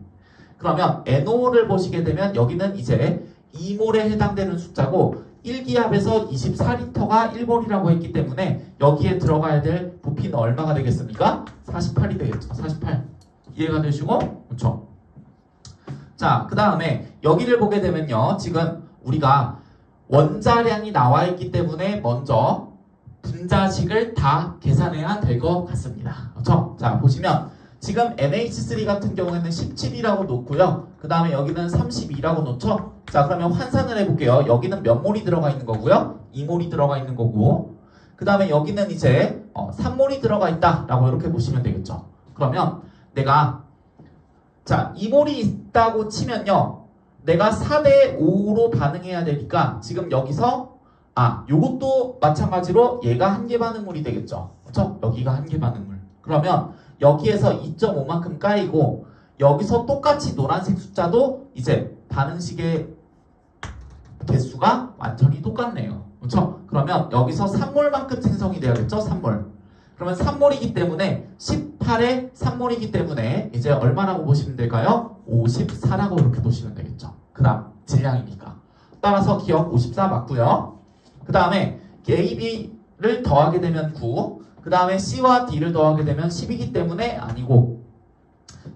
그러면 NO를 보시게 되면 여기는 이제 2몰에 해당되는 숫자고 1기압에서 24리터가 1몰이라고 했기 때문에 여기에 들어가야 될 부피는 얼마가 되겠습니까? 48이 되겠죠. 48. 이해가 되시고? 그렇죠? 자, 그 다음에 여기를 보게 되면요. 지금 우리가 원자량이 나와 있기 때문에 먼저 분자식을 다 계산해야 될 것 같습니다. 그렇죠? 자, 보시면 지금 NH3 같은 경우에는 17이라고 놓고요. 그 다음에 여기는 32라고 놓죠? 자, 그러면 환산을 해볼게요. 여기는 몇 몰이 들어가 있는 거고요. 2몰이 들어가 있는 거고 그 다음에 여기는 이제 3몰이 들어가 있다라고 이렇게 보시면 되겠죠. 그러면 내가 자 2몰이 있다고 치면요. 내가 4대 5로 반응해야 되니까 지금 여기서 요것도 마찬가지로 얘가 한 개 반응물이 되겠죠. 그렇죠? 여기가 한 개 반응물. 그러면 여기에서 2.5만큼 까이고 여기서 똑같이 노란색 숫자도 이제 반응식의 개수가 완전히 똑같네요. 그렇죠? 그러면 여기서 3몰만큼 생성이 돼야겠죠? 3몰. 그러면 3몰이기 때문에 18에 3몰이기 때문에 이제 얼마라고 보시면 될까요? 54라고 이렇게 보시면 되겠죠. 그 다음 질량이니까. 따라서 기억 54 맞고요. 그 다음에 A, B를 더하게 되면 9. 그 다음에 C와 D를 더하게 되면 10이기 때문에 아니고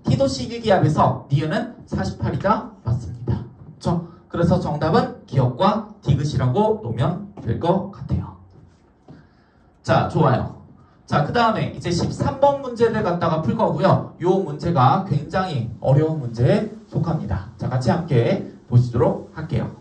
T도 C1기압에서 니은은 48이다. 맞습니다. 그렇죠? 그래서 정답은 기억과 디귿이라고 놓으면 될 것 같아요. 자, 좋아요. 자, 그 다음에 이제 13번 문제를 갖다가 풀 거고요. 이 문제가 굉장히 어려운 문제에 속합니다. 자, 같이 함께 보시도록 할게요.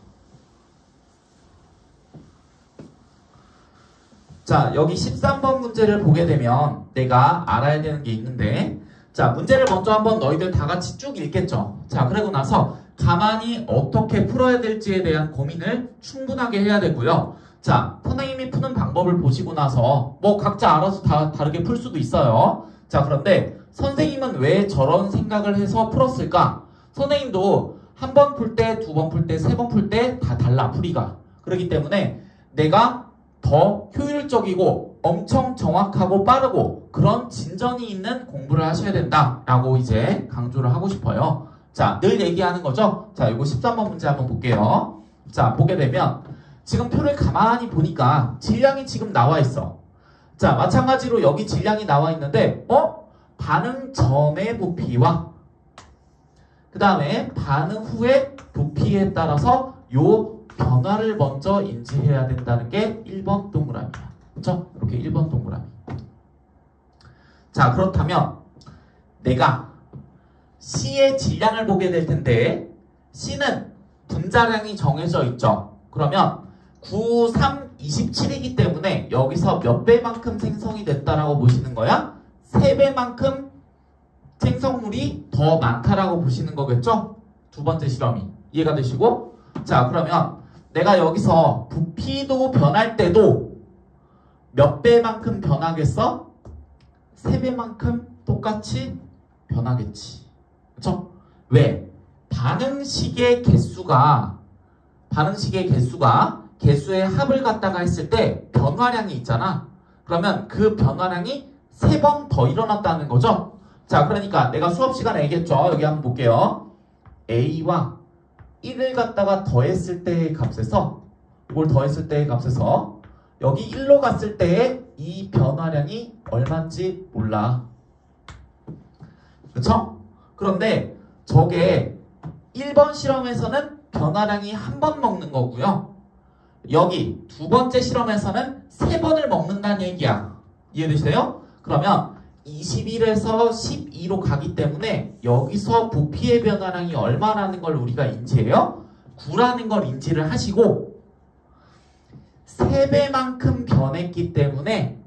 자, 여기 13번 문제를 보게 되면 내가 알아야 되는 게 있는데 자, 문제를 먼저 한번 너희들 다 같이 쭉 읽겠죠. 자, 그러고 나서 가만히 어떻게 풀어야 될지에 대한 고민을 충분하게 해야 되고요. 자, 선생님이 푸는 방법을 보시고 나서 뭐 각자 알아서 다 다르게 풀 수도 있어요. 자, 그런데 선생님은 왜 저런 생각을 해서 풀었을까? 선생님도 한 번 풀 때, 두 번 풀 때, 세 번 풀 때 다 달라, 풀이가. 그렇기 때문에 내가 더 효율적이고 엄청 정확하고 빠르고 그런 진전이 있는 공부를 하셔야 된다라고 이제 강조를 하고 싶어요. 자, 늘 얘기하는 거죠. 자, 이거 13번 문제 한번 볼게요. 자, 보게 되면 지금 표를 가만히 보니까 질량이 지금 나와 있어. 자, 마찬가지로 여기 질량이 나와 있는데 반응 전의 부피와 그 다음에 반응 후의 부피에 따라서 요 변화를 먼저 인지해야 된다는 게 1번 동그라미야. 그렇죠? 이렇게 1번 동그라미. 자, 그렇다면 내가 C의 질량을 보게 될 텐데 C는 분자량이 정해져 있죠. 그러면 9, 3, 27이기 때문에 여기서 몇 배만큼 생성이 됐다라고 보시는 거야? 3배만큼 생성물이 더 많다라고 보시는 거겠죠? 두 번째 실험이. 이해가 되시고? 자, 그러면 내가 여기서 부피도 변할 때도 몇 배만큼 변하겠어? 3배만큼 똑같이 변하겠지. 그쵸? 왜? 반응식의 개수가 개수의 합을 갖다가 했을 때 변화량이 있잖아. 그러면 그 변화량이 3번 더 일어났다는 거죠. 자, 그러니까 내가 수업 시간에 얘기했죠. 여기 한번 볼게요. A와 1을 갖다가 더했을 때의 값에서 이걸 더했을 때의 값에서 여기 1로 갔을 때의 이 변화량이 얼마인지 몰라. 그쵸? 그런데 저게 1번 실험에서는 변화량이 한 번 먹는 거고요. 여기 두 번째 실험에서는 3번을 먹는다는 얘기야. 이해되세요? 그러면 21에서 12로 가기 때문에 여기서 부피의 변화량이 얼마라는 걸 우리가 인지해요? 9라는 걸 인지를 하시고 3배만큼 변했기 때문에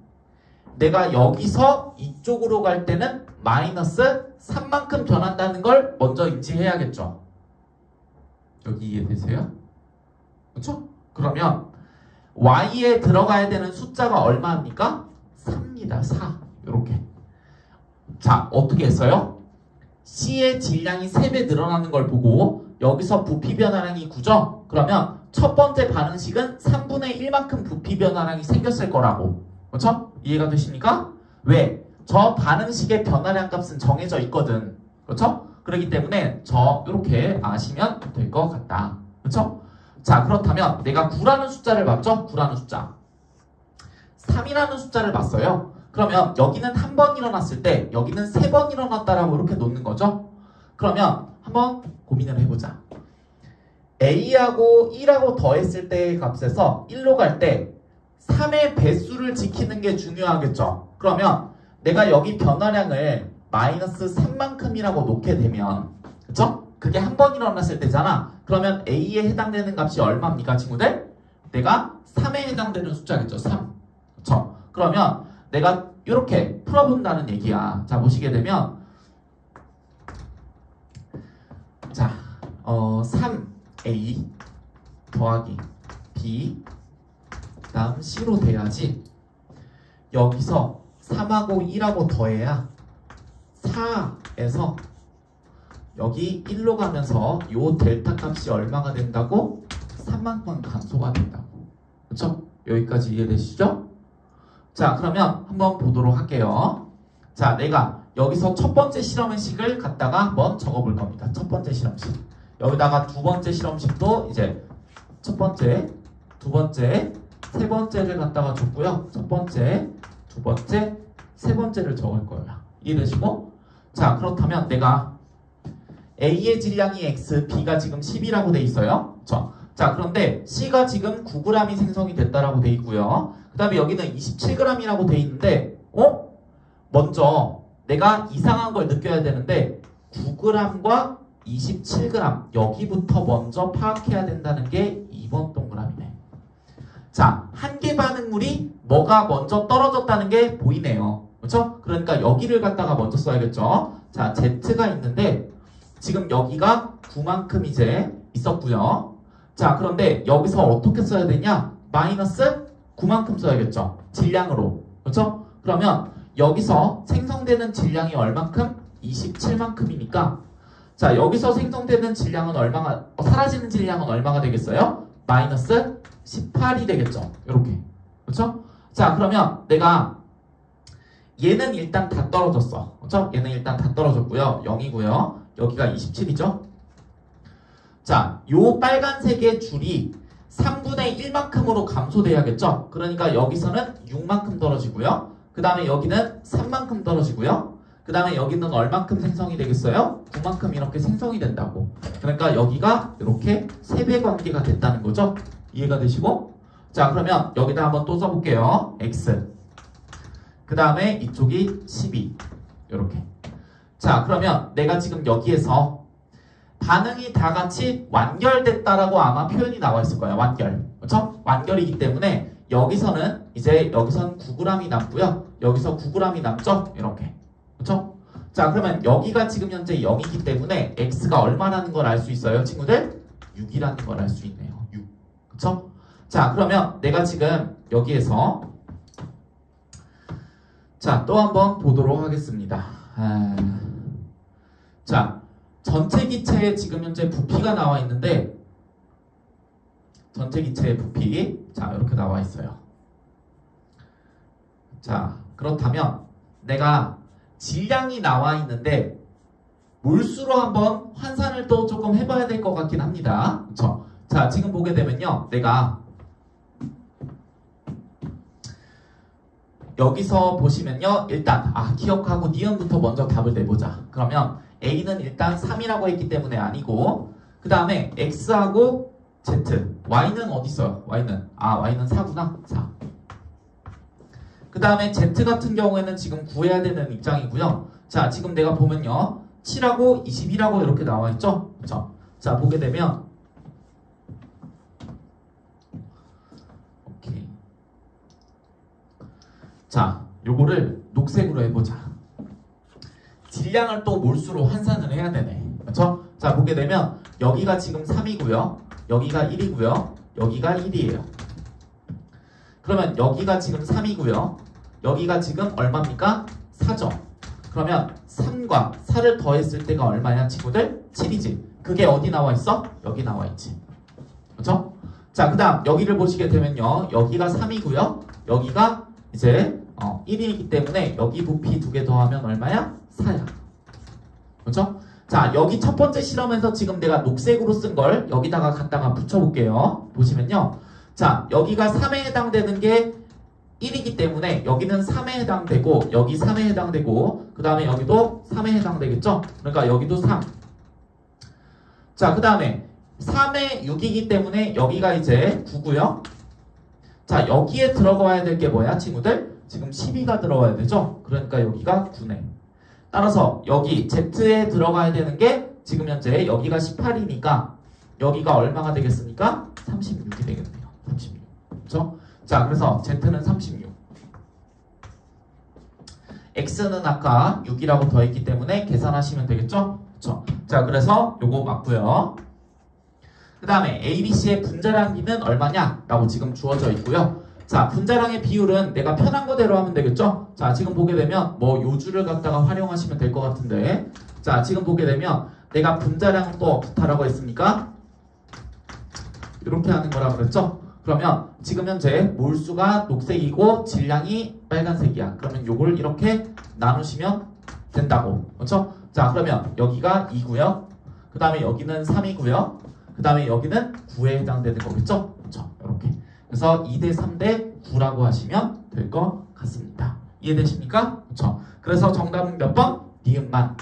내가 여기서 이쪽으로 갈 때는 마이너스 3만큼 변한다는 걸 먼저 인지해야겠죠. 여기 이해되세요? 그렇죠? 그러면 y에 들어가야 되는 숫자가 얼마입니까? 4입니다. 4. 이렇게. 자, 어떻게 했어요? C의 질량이 3배 늘어나는 걸 보고 여기서 부피 변화량이 9죠? 그러면 첫 번째 반응식은 3분의 1만큼 부피 변화량이 생겼을 거라고. 그렇죠? 이해가 되십니까? 왜? 저 반응식의 변화량 값은 정해져 있거든. 그렇죠? 그렇기 때문에 이렇게 아시면 될 것 같다. 그렇죠? 자, 그렇다면 내가 9라는 숫자를 봤죠? 9라는 숫자. 3이라는 숫자를 봤어요. 그러면 여기는 한 번 일어났을 때 여기는 3번 일어났다라고 이렇게 놓는 거죠. 그러면 한번 고민을 해보자. A하고 1하고 더했을 때의 값에서 1로 갈 때 3의 배수를 지키는 게 중요하겠죠. 그러면 내가 여기 변화량을 마이너스 3만큼이라고 놓게 되면, 그쵸? 그게 한 번 일어났을 때잖아. 그러면 A에 해당되는 값이 얼마입니까, 친구들? 내가 3에 해당되는 숫자겠죠. 3. 그쵸? 그러면 내가 이렇게 풀어본다는 얘기야. 자, 보시게 되면 자, 3A 더하기 B 다음 C로 돼야지. 여기서 3하고 1하고 더해야 4에서 여기 1로 가면서 요 델타 값이 얼마가 된다고? 3만큼 감소가 된다고. 그렇죠? 여기까지 이해되시죠? 자, 그러면 한번 보도록 할게요. 자, 내가 여기서 첫 번째 실험식을 갖다가 한번 적어볼 겁니다. 첫 번째 실험식. 여기다가 두 번째 실험식도 이제 첫 번째, 두 번째, 세 번째를 갖다가 줬고요. 첫 번째, 두 번째, 세 번째를 적을 거예요. 이해되시고? 자, 그렇다면 내가 A의 질량이 X, B가 지금 10이라고 돼 있어요. 자, 그런데 C가 지금 9g이 생성이 됐다라고 돼 있고요. 그 다음에 여기는 27g이라고 돼 있는데, 먼저 내가 이상한 걸 느껴야 되는데 9g과 27g 여기부터 먼저 파악해야 된다는 게 2번 동그라미네. 자, 한계 반응물이 뭐가 먼저 떨어졌다는 게 보이네요. 그렇죠? 그러니까 여기를 갖다가 먼저 써야겠죠. 자, Z가 있는데 지금 여기가 9만큼 이제 있었고요. 자, 그런데 여기서 어떻게 써야 되냐? 마이너스 9만큼 써야겠죠. 질량으로. 그렇죠? 그러면 여기서 생성되는 질량이 얼만큼? 27만큼이니까 자, 여기서 생성되는 질량은 얼마가 사라지는 질량은 얼마가 되겠어요? 마이너스 18이 되겠죠. 이렇게. 그렇죠? 자, 그러면 내가 얘는 일단 다 떨어졌어. 그렇죠? 얘는 일단 다 떨어졌고요. 0이고요. 여기가 27이죠. 자, 요 빨간색의 줄이 3분의 1만큼으로 감소돼야겠죠? 그러니까 여기서는 6만큼 떨어지고요. 그 다음에 여기는 3만큼 떨어지고요. 그 다음에 여기는 얼만큼 생성이 되겠어요? 9만큼 이렇게 생성이 된다고. 그러니까 여기가 이렇게 3배 관계가 됐다는 거죠. 이해가 되시고? 자, 그러면 여기다 한번 또 써볼게요. X. 그 다음에 이쪽이 12. 이렇게. 자, 그러면 내가 지금 여기에서 반응이 다 같이 완결됐다라고 아마 표현이 나와 있을 거예요. 완결. 그렇죠? 완결이기 때문에 여기서는 이제 여기선 9g이 남고요. 여기서 9g이 남죠? 이렇게. 그렇죠? 자, 그러면 여기가 지금 현재 0이기 때문에 x가 얼마라는 걸 알 수 있어요, 친구들? 6이라는 걸 알 수 있네요. 6. 그렇죠? 자, 그러면 내가 지금 여기에서 자, 또 한번 보도록 하겠습니다. 자, 전체 기체에 지금 현재 부피가 나와 있는데 전체 기체의 부피 자, 이렇게 나와 있어요. 자, 그렇다면 내가 질량이 나와 있는데 몰수로 한번 환산을 또 조금 해봐야 될 것 같긴 합니다. 그쵸? 자, 지금 보게 되면요. 내가 여기서 보시면요. 일단 기억하고 니은부터 먼저 답을 내보자. 그러면 A는 일단 3이라고 했기 때문에 아니고 그 다음에 X하고 Z, Y는 어디 있어요? Y는 Y는 4구나. 4. 그 다음에 Z 같은 경우에는 지금 구해야 되는 입장이고요. 자, 지금 내가 보면요. 7하고 21하고 이렇게 나와 있죠? 그쵸? 자, 보게 되면 오케이. 자, 요거를 녹색으로 해보자. 질량을 또 몰수로 환산을 해야 되네. 그쵸? 자, 보게 되면 여기가 지금 3이고요. 여기가 1이고요. 여기가 1이에요. 그러면 여기가 지금 3이고요. 여기가 지금 얼마입니까? 4죠. 그러면 3과 4를 더했을 때가 얼마냐 친구들? 7이지. 그게 어디 나와 있어? 여기 나와 있지. 그렇죠? 자, 그 다음 여기를 보시게 되면요. 여기가 3이고요. 여기가 이제 1이기 때문에 여기 부피 2개 더하면 얼마야? 4야. 그렇죠? 자, 여기 첫 번째 실험에서 지금 내가 녹색으로 쓴 걸 여기다가 갖다가 붙여볼게요. 보시면요. 자, 여기가 3에 해당되는 게 1이기 때문에 여기는 3에 해당되고 여기 3에 해당되고 그 다음에 여기도 3에 해당되겠죠? 그러니까 여기도 3. 자, 그 다음에 3에 6이기 때문에 여기가 이제 9고요. 자, 여기에 들어가야 될 게 뭐야 친구들? 지금 12가 들어가야 되죠? 그러니까 여기가 9네. 따라서 여기 Z에 들어가야 되는 게 지금 현재 여기가 18이니까 여기가 얼마가 되겠습니까? 36이 되겠네요. 36. 그렇죠? 자, 그래서 Z는 36. X는 아까 6이라고 더했기 때문에 계산하시면 되겠죠? 그렇죠? 자, 그래서 요거 맞고요. 그 다음에 ABC의 분자량비는 얼마냐? 라고 지금 주어져 있고요. 자, 분자량의 비율은 내가 편한 거대로 하면 되겠죠? 자, 지금 보게 되면 뭐 요주를 갖다가 활용하시면 될 것 같은데 자, 지금 보게 되면 내가 분자량은 또 어떻게 하라고 했습니까? 이렇게 하는 거라고 그랬죠? 그러면 지금 현재 몰수가 녹색이고 질량이 빨간색이야. 그러면 요걸 이렇게 나누시면 된다고. 그렇죠? 자, 그러면 여기가 2고요. 그 다음에 여기는 3이고요. 그 다음에 여기는 9에 해당되는 거겠죠? 그렇죠? 이렇게. 그래서 2대 3대 9라고 하시면 될 것 같습니다. 이해되십니까? 그렇죠? 그래서 정답은 몇 번? 니은만.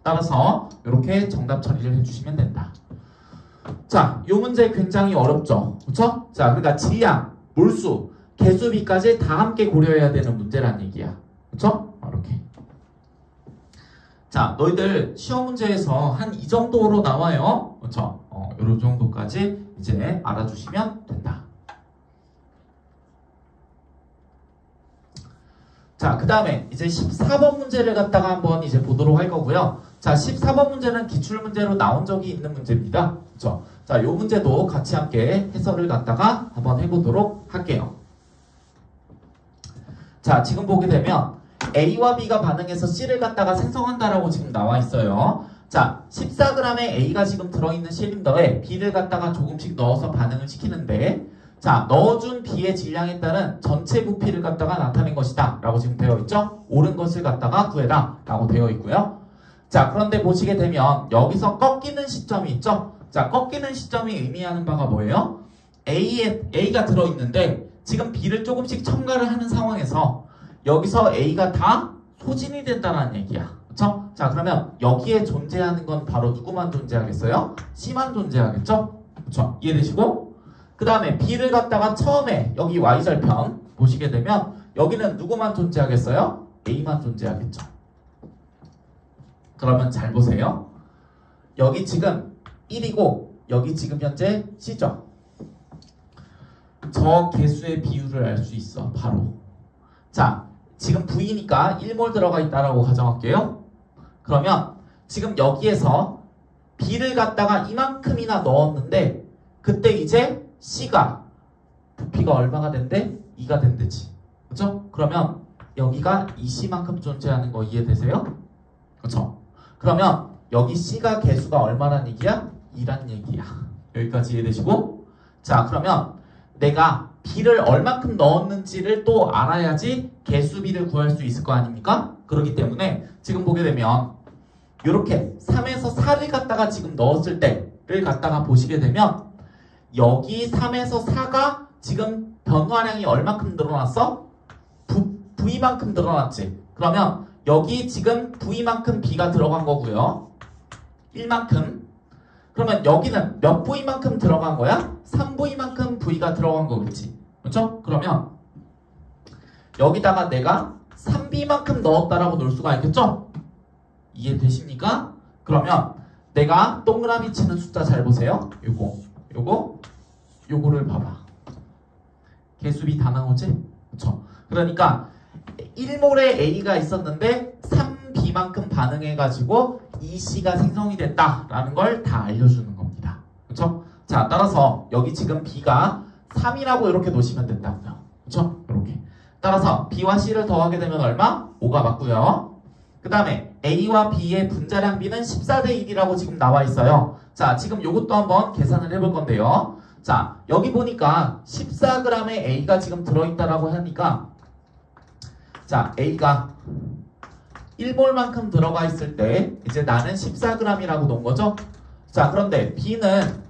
따라서 이렇게 정답 처리를 해주시면 된다. 자, 이 문제 굉장히 어렵죠? 그렇죠? 자, 그러니까 질량, 몰수, 개수비까지 다 함께 고려해야 되는 문제란 얘기야. 그렇죠? 이렇게. 자, 너희들 시험 문제에서 한 이 정도로 나와요. 그렇죠? 이 정도까지 이제 알아주시면 된다. 자, 그 다음에 이제 14번 문제를 갖다가 한번 이제 보도록 할 거고요. 자, 14번 문제는 기출문제로 나온 적이 있는 문제입니다. 그렇죠? 자, 요 문제도 같이 함께 해설을 갖다가 한번 해보도록 할게요. 자, 지금 보게 되면 A와 B가 반응해서 C를 갖다가 생성한다라고 지금 나와 있어요. 자, 14g의 A가 지금 들어있는 실린더에 B를 갖다가 조금씩 넣어서 반응을 시키는데 자, 넣어준 B의 질량에 따른 전체 부피를 갖다가 나타낸 것이다 라고 지금 되어 있죠? 옳은 것을 갖다가 구해라 라고 되어 있고요. 자, 그런데 보시게 되면 여기서 꺾이는 시점이 있죠? 자, 꺾이는 시점이 의미하는 바가 뭐예요? A가 들어있는데 지금 B를 조금씩 첨가를 하는 상황에서 여기서 A가 다 소진이 된다는 얘기야. 그쵸? 자, 그러면 여기에 존재하는 건 바로 누구만 존재하겠어요? C만 존재하겠죠? 그쵸? 이해되시고? 그 다음에 B를 갖다가 처음에 여기 Y절편 보시게 되면 여기는 누구만 존재하겠어요? A만 존재하겠죠. 그러면 잘 보세요. 여기 지금 1이고 여기 지금 현재 C죠. 저 개수의 비율을 알 수 있어. 바로. 자, 지금 V니까 1몰 들어가 있다라고 가정할게요. 그러면 지금 여기에서 B를 갖다가 이만큼이나 넣었는데 그때 이제 C가 부피가 얼마가 된대? 2가 된대지. 그렇죠? 그러면 여기가 2C만큼 존재하는 거 이해되세요? 그렇죠? 그러면 여기 C가 개수가 얼마란 얘기야? 2란 얘기야. 여기까지 이해되시고? 자, 그러면 내가 B를 얼만큼 넣었는지를 또 알아야지 개수비를 구할 수 있을 거 아닙니까? 그렇기 때문에 지금 보게 되면 이렇게 3에서 4를 갖다가 지금 넣었을 때를 갖다가 보시게 되면 여기 3에서 4가 지금 변화량이 얼만큼 늘어났어? V만큼 늘어났지. 그러면 여기 지금 V만큼 B가 들어간 거고요. 1만큼. 그러면 여기는 몇 V만큼 들어간 거야? 3V만큼 V가 들어간 거겠지. 그렇죠? 그러면 여기다가 내가 3B만큼 넣었다라고 놓을 수가 있겠죠? 이해되십니까? 그러면 내가 동그라미 치는 숫자 잘 보세요. 요거를 봐봐. 개수비 다 나오지? 그렇죠? 그러니까 1몰에 A가 있었는데 3B만큼 반응해가지고 2C가 생성이 됐다라는 걸 다 알려주는 겁니다. 그렇죠? 자, 따라서 여기 지금 B가 3이라고 이렇게 놓으시면 된다고요. 그렇죠? 이렇게. 따라서 B와 C를 더하게 되면 얼마? 5가 맞고요. 그 다음에 A와 B의 분자량 B는 14대 1이라고 지금 나와 있어요. 자, 지금 요것도 한번 계산을 해볼 건데요. 자, 여기 보니까 14g의 A가 지금 들어있다라고 하니까 자, A가 1몰만큼 들어가 있을 때 이제 나는 14g이라고 놓은 거죠. 자, 그런데 B는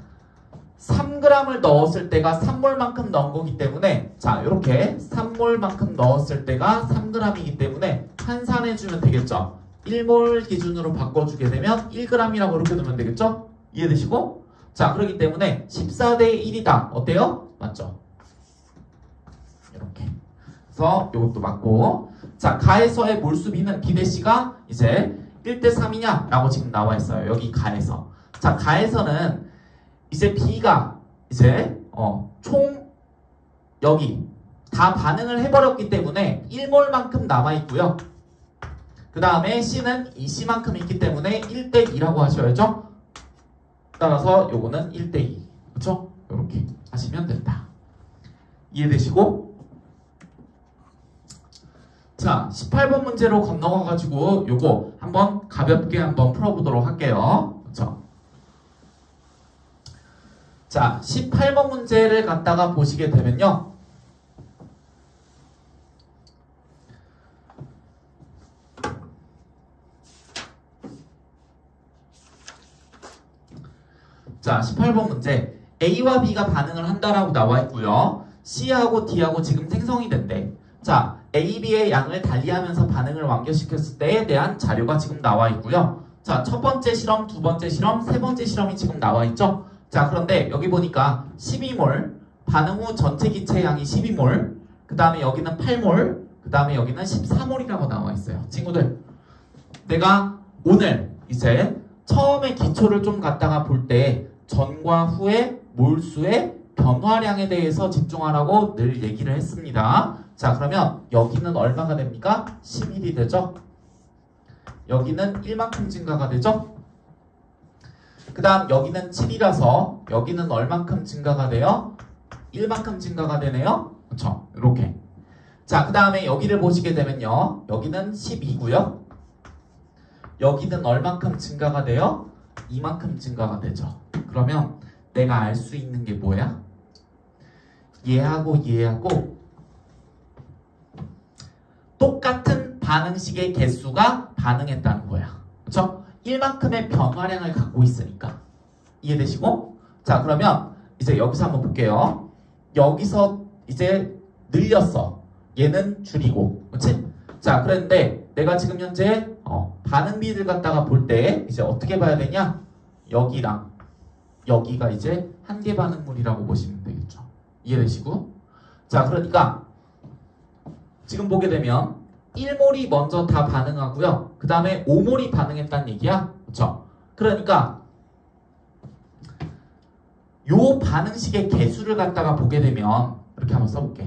3g을 넣었을 때가 3몰만큼 넣은 거기 때문에 자, 이렇게 3몰만큼 넣었을 때가 3g이기 때문에 환산해주면 되겠죠. 1몰 기준으로 바꿔주게 되면 1g이라고 이렇게 넣으면 되겠죠. 이해되시고? 자, 그렇기 때문에 14대 1이다. 어때요? 맞죠? 이렇게. 그래서 이것도 맞고. 자, 가에서의 몰수 B는 B 대시가 이제 1대 3이냐? 라고 지금 나와 있어요. 여기 가에서. 자, 가에서는 이제 B가 이제 총 여기 다 반응을 해버렸기 때문에 1몰만큼 남아있고요. 그 다음에 C는 2C만큼 있기 때문에 1대 2라고 하셔야죠. 따라서 요거는 1대 2. 그렇죠? 이렇게 하시면 된다. 이해되시고? 자, 18번 문제로 건너가가지고 요거 한번 가볍게 한번 풀어보도록 할게요. 그렇죠? 자, 18번 문제를 갖다가 보시게 되면요. 자, 18번 문제. A와 B가 반응을 한다라고 나와 있고요. C하고 D하고 지금 생성이 된대. 자, A, B의 양을 달리하면서 반응을 완료시켰을 때에 대한 자료가 지금 나와 있고요. 자, 첫 번째 실험, 두 번째 실험, 세 번째 실험이 지금 나와 있죠. 자, 그런데 여기 보니까 12몰, 반응 후 전체 기체 양이 12몰, 그 다음에 여기는 8몰, 그 다음에 여기는 14몰이라고 나와 있어요. 친구들, 내가 오늘 이제 처음에 기초를 좀 갖다가 볼 때 전과 후의 몰수의 변화량에 대해서 집중하라고 늘 얘기를 했습니다. 자, 그러면 여기는 얼마가 됩니까? 11이 되죠? 여기는 1만큼 증가가 되죠? 그 다음 여기는 7이라서 여기는 얼만큼 증가가 돼요? 1만큼 증가가 되네요? 그렇죠? 이렇게. 자, 그 다음에 여기를 보시게 되면요. 여기는 12고요. 여기는 얼만큼 증가가 돼요? 2만큼 증가가 되죠. 그러면 내가 알 수 있는 게 뭐야? 얘하고 얘하고 똑같은 반응식의 개수가 반응했다는 거야. 그렇죠? 1만큼의 변화량을 갖고 있으니까. 이해되시고? 자, 그러면 이제 여기서 한번 볼게요. 여기서 이제 늘렸어. 얘는 줄이고. 그렇지? 자, 그런데 내가 지금 현재 반응비를 갖다가 볼 때 이제 어떻게 봐야 되냐? 여기랑 여기가 이제 한계 반응물이라고 보시면 되겠죠. 이해되시고? 자, 그러니까 지금 보게 되면 1몰이 먼저 다 반응하고요. 그 다음에 5몰이 반응했다는 얘기야. 그렇죠? 그러니까 요 반응식의 개수를 갖다가 보게 되면 이렇게 한번 써볼게.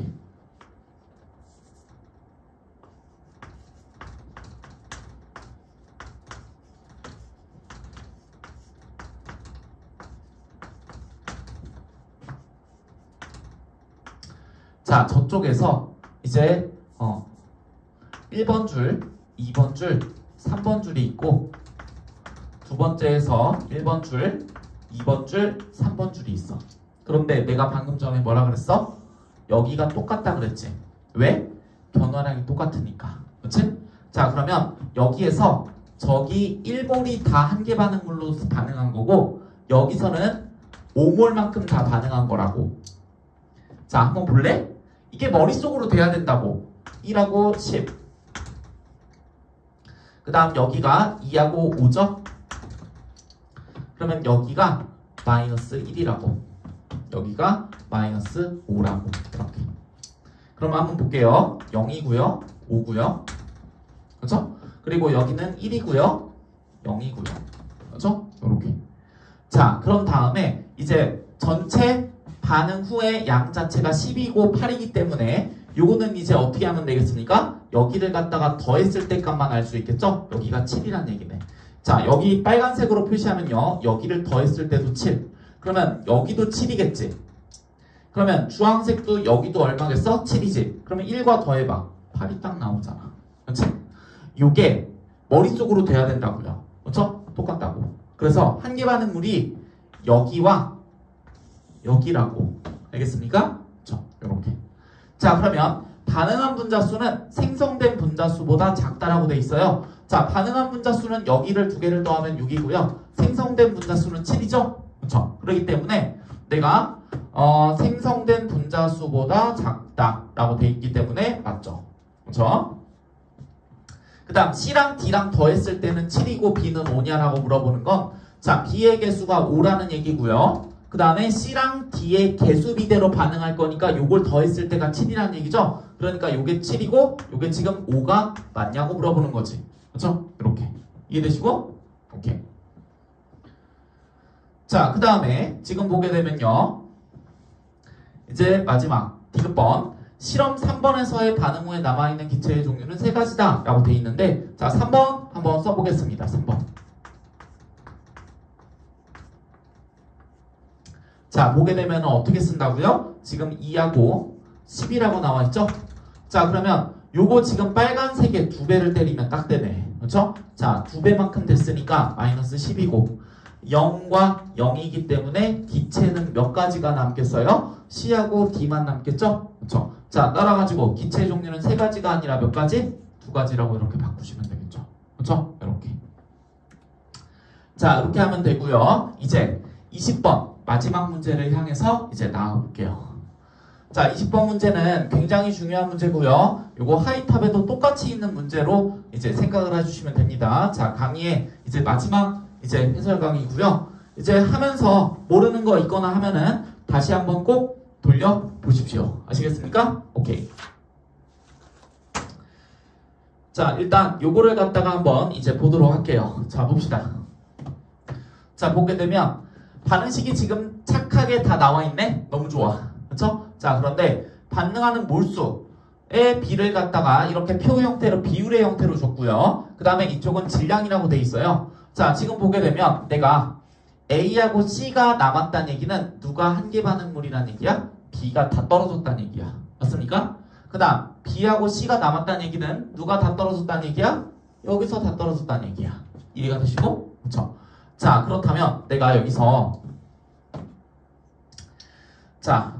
자, 저쪽에서 이제 1번 줄, 2번 줄, 3번 줄이 있고 두 번째에서 1번 줄, 2번 줄, 3번 줄이 있어. 그런데 내가 방금 전에 뭐라 그랬어? 여기가 똑같다 그랬지. 왜? 변화량이 똑같으니까. 그렇지? 자, 그러면 여기에서 저기 1몰이 다 한계 반응물로 반응한 거고 여기서는 5몰만큼 다 반응한 거라고. 자, 한번 볼래? 이게 머릿속으로 돼야 된다고. 1하고 10. 그 다음 여기가 2하고 5죠? 그러면 여기가 마이너스 1이라고. 여기가 마이너스 5라고. 이렇게. 그럼 한번 볼게요. 0이고요. 5고요. 그렇죠? 그리고 여기는 1이고요. 0이고요. 그렇죠? 이렇게. 자, 그런 다음에 이제 전체 반응 후의 양 자체가 10이고 8이기 때문에 요거는 이제 어떻게 하면 되겠습니까? 여기를 갖다가 더했을 때 값만 알 수 있겠죠? 여기가 7이란 얘기네. 자, 여기 빨간색으로 표시하면요. 여기를 더했을 때도 7. 그러면 여기도 7이겠지. 그러면 주황색도 여기도 얼마겠어? 7이지. 그러면 1과 더해봐. 8이 딱 나오잖아. 그렇지? 요게 머릿속으로 돼야 된다고요. 그렇죠? 똑같다고. 그래서 한계 반응물이 여기와 여기라고. 알겠습니까? 그렇죠? 이렇게. 자, 그러면 반응한 분자수는 생성된 분자수보다 작다라고 돼 있어요. 자, 반응한 분자수는 여기를 두 개를 더하면 6이고요. 생성된 분자수는 7이죠? 그렇죠? 그렇기 때문에 내가 생성된 분자수보다 작다라고 돼 있기 때문에 맞죠? 그렇죠? 그 다음 C랑 D랑 더했을 때는 7이고 B는 5냐라고 물어보는 건 자, B의 개수가 5라는 얘기고요. 그 다음에 C랑 D의 개수 비대로 반응할 거니까 요걸 더했을 때가 7이라는 얘기죠. 그러니까 요게 7이고 요게 지금 5가 맞냐고 물어보는 거지. 그렇죠? 이렇게. 이해되시고? 오케이. 자, 그 다음에 지금 보게 되면요. 이제 마지막 디귿번. 실험 3번에서의 반응 후에 남아있는 기체의 종류는 3가지다 라고 돼 있는데 자, 3번 한번 써보겠습니다. 3번. 자, 보게 되면 어떻게 쓴다고요? 지금 2하고 10이라고 나와 있죠? 자, 그러면 요거 지금 빨간색에 2배를 때리면 딱 되네. 그렇죠? 자, 2배만큼 됐으니까 마이너스 10이고 0과 0이기 때문에 기체는 몇 가지가 남겠어요? C하고 D만 남겠죠? 그렇죠? 자, 따라가지고 기체 종류는 3가지가 아니라 몇 가지? 2가지라고 이렇게 바꾸시면 되겠죠? 그렇죠? 이렇게. 자, 이렇게 하면 되고요. 이제 20번 마지막 문제를 향해서 이제 나와볼게요. 자, 20번 문제는 굉장히 중요한 문제고요. 요거 하이탑에도 똑같이 있는 문제로 이제 생각을 해주시면 됩니다. 자, 강의의 이제 마지막 이제 해설 강의고요. 이제 하면서 모르는 거 있거나 하면은 다시 한번 꼭 돌려보십시오. 아시겠습니까? 오케이. 자, 일단 요거를 갖다가 한번 이제 보도록 할게요. 자, 봅시다. 자, 보게 되면 반응식이 지금 착하게 다 나와 있네? 너무 좋아. 그쵸? 자, 그런데 반응하는 몰수의 비를 갖다가 이렇게 표 형태로 비율의 형태로 줬고요. 그 다음에 이쪽은 질량이라고 돼 있어요. 자, 지금 보게 되면 내가 A하고 C가 남았다는 얘기는 누가 한계 반응물이라는 얘기야? B가 다 떨어졌다는 얘기야. 맞습니까? 그 다음 B하고 C가 남았다는 얘기는 누가 다 떨어졌다는 얘기야? 여기서 다 떨어졌다는 얘기야. 이해가 되시고? 그쵸? 자, 그렇다면 내가 여기서 자,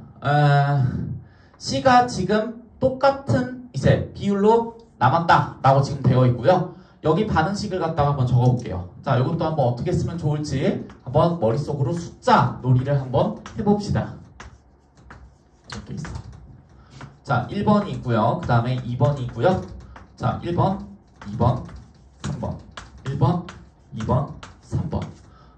C가 지금 똑같은 이제 비율로 남았다 라고 지금 되어 있고요. 여기 반응식을 갖다가 한번 적어볼게요. 자, 이것도 한번 어떻게 쓰면 좋을지 한번 머릿속으로 숫자 놀이를 한번 해봅시다. 이렇게 있어. 자, 1번이 있고요. 그 다음에 2번이 있고요. 자, 1번, 2번, 3번 1번, 2번, 3번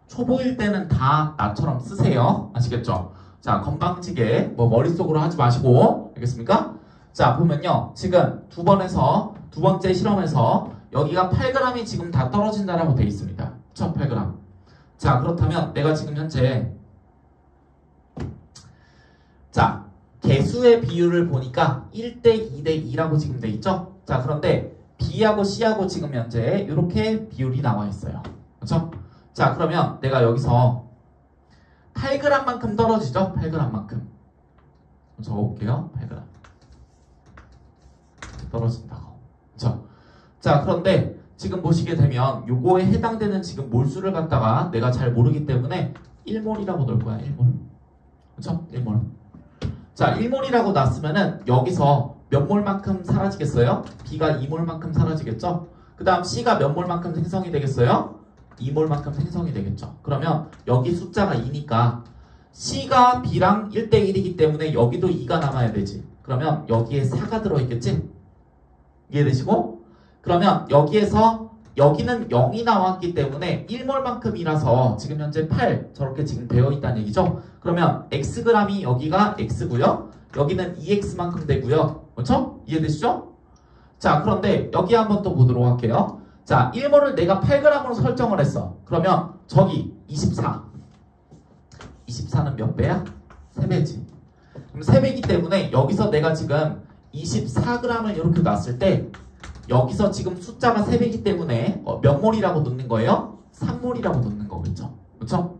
초보일 때는 다 나처럼 쓰세요. 아시겠죠? 자, 건방지게 뭐 머릿속으로 하지 마시고 알겠습니까? 자, 보면요. 지금 두 번째 실험에서 여기가 8g이 지금 다 떨어진다라고 되어 있습니다. 1,800g. 자, 그렇다면 내가 지금 현재 자, 개수의 비율을 보니까 1대 2대 2라고 지금 돼 있죠? 자, 그런데 B하고 C하고 지금 현재 이렇게 비율이 나와 있어요. 그렇죠? 자, 그러면 내가 여기서 8g만큼 떨어지죠? 8g만큼. 적어볼게요. 8g. 떨어진다고. 그렇죠? 자, 그런데 지금 보시게 되면 요거에 해당되는 지금 몰수를 갖다가 내가 잘 모르기 때문에 1몰이라고 넣을 거야. 1몰. 그렇죠? 1몰. 자, 1몰이라고 놨으면은 여기서 몇 몰만큼 사라지겠어요? B가 2몰만큼 사라지겠죠? 그 다음 C가 몇 몰만큼 생성이 되겠어요? 2몰만큼 생성이 되겠죠. 그러면 여기 숫자가 2니까 C가 B랑 1대 1이기 때문에 여기도 2가 남아야 되지. 그러면 여기에 4가 들어있겠지? 이해되시고? 그러면 여기에서 여기는 0이 나왔기 때문에 1몰만큼이라서 지금 현재 8 저렇게 지금 되어 있다는 얘기죠. 그러면 xg이 여기가 x고요. 여기는 2x만큼 되고요. 그렇죠? 이해되시죠? 자, 그런데 여기 한번 또 보도록 할게요. 자, 1몰을 내가 8g으로 설정을 했어. 그러면 저기 24. 24는 몇 배야? 3배지. 그럼 3배이기 때문에 여기서 내가 지금 24g을 이렇게 놨을 때 여기서 지금 숫자가 3배이기 때문에 몇 몰이라고 놓는 거예요? 3몰이라고 놓는 거겠죠. 그렇죠?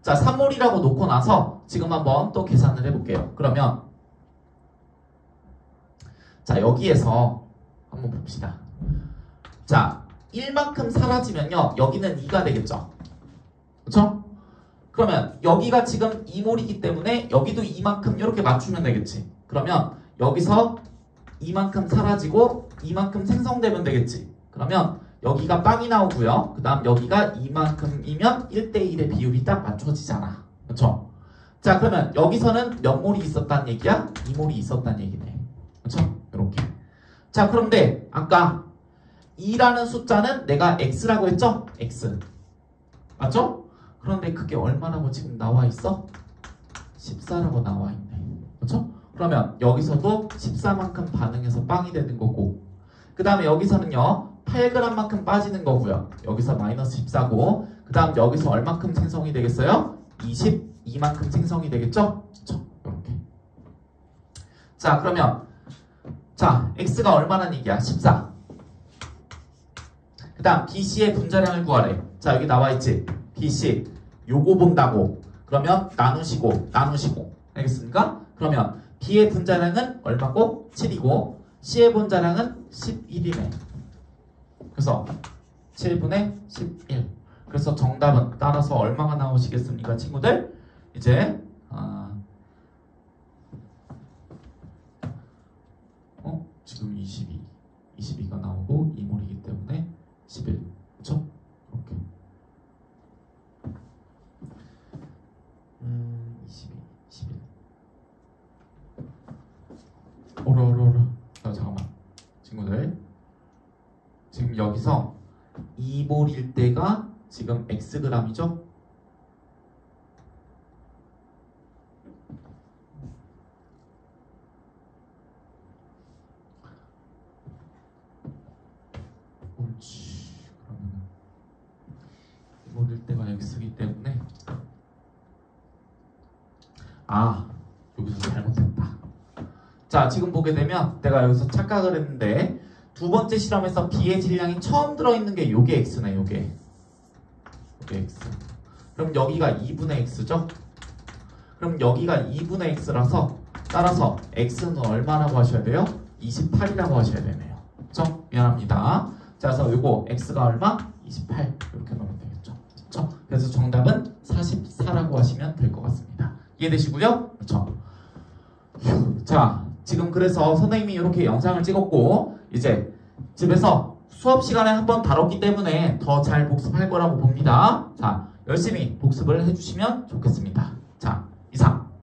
자, 3몰이라고 놓고 나서 지금 한번 또 계산을 해볼게요. 그러면 자, 여기에서 한번 봅시다. 자, 1만큼 사라지면요. 여기는 2가 되겠죠. 그쵸? 그러면 여기가 지금 2몰이기 때문에 여기도 2만큼 이렇게 맞추면 되겠지. 그러면 여기서 2만큼 사라지고 2만큼 생성되면 되겠지. 그러면 여기가 빵이 나오고요. 그 다음 여기가 2만큼이면 1대1의 비율이 딱 맞춰지잖아. 그쵸? 자, 그러면 여기서는 몇 몰이 있었다는 얘기야? 2몰이 있었다는 얘기네. 그쵸? 이렇게. 자, 그런데 아까 2라는 숫자는 내가 x라고 했죠? x. 맞죠? 그런데 그게 얼마라고 지금 나와 있어? 14라고 나와 있네. 그렇죠? 그러면 여기서도 14만큼 반응해서 빵이 되는 거고, 그 다음에 여기서는요 8g만큼 빠지는 거고요. 여기서 마이너스 14고, 그 다음 여기서 얼만큼 생성이 되겠어요? 22만큼 생성이 되겠죠? 그렇죠? 이렇게. 자, 그러면 자, x가 얼마나 얘기야? 14. 그 다음 BC의 분자량을 구하래. 자, 여기 나와 있지? BC 요거 본다고. 그러면 나누시고 알겠습니까? 그러면 B의 분자량은 얼마고? 7이고 C의 분자량은 11이네. 그래서 7분의 11. 그래서 정답은 따라서 얼마가 나오시겠습니까, 친구들? 이제 지금 22가 나오고 2몰이기 때문에 11. 그쵸? 이렇게. 11. 오라. 잠깐만. 친구들. 지금 여기서 2몰일 때가 지금 xg이죠? 옳지. 그러면 2몰일 때가 x이기 때문에 여기서 잘못했다. 자, 지금 보게 되면 내가 여기서 착각을 했는데 두 번째 실험에서 B의 질량이 처음 들어있는 게 요게 x네. 요게 x. 그럼 여기가 2분의 x죠? 그럼 여기가 2분의 x라서 따라서 x는 얼마라고 하셔야 돼요? 28이라고 하셔야 되네요. 그쵸? 미안합니다. 자, 그래서 요거 x가 얼마? 28 이렇게 넣으면 되겠죠. 그쵸? 그래서 정답은 44라고 하시면 될 것 같습니다. 이해되시고요? 그쵸? 자, 지금 그래서 선생님이 이렇게 영상을 찍었고 이제 집에서 수업 시간에 한번 다뤘기 때문에 더 잘 복습할 거라고 봅니다. 자, 열심히 복습을 해주시면 좋겠습니다.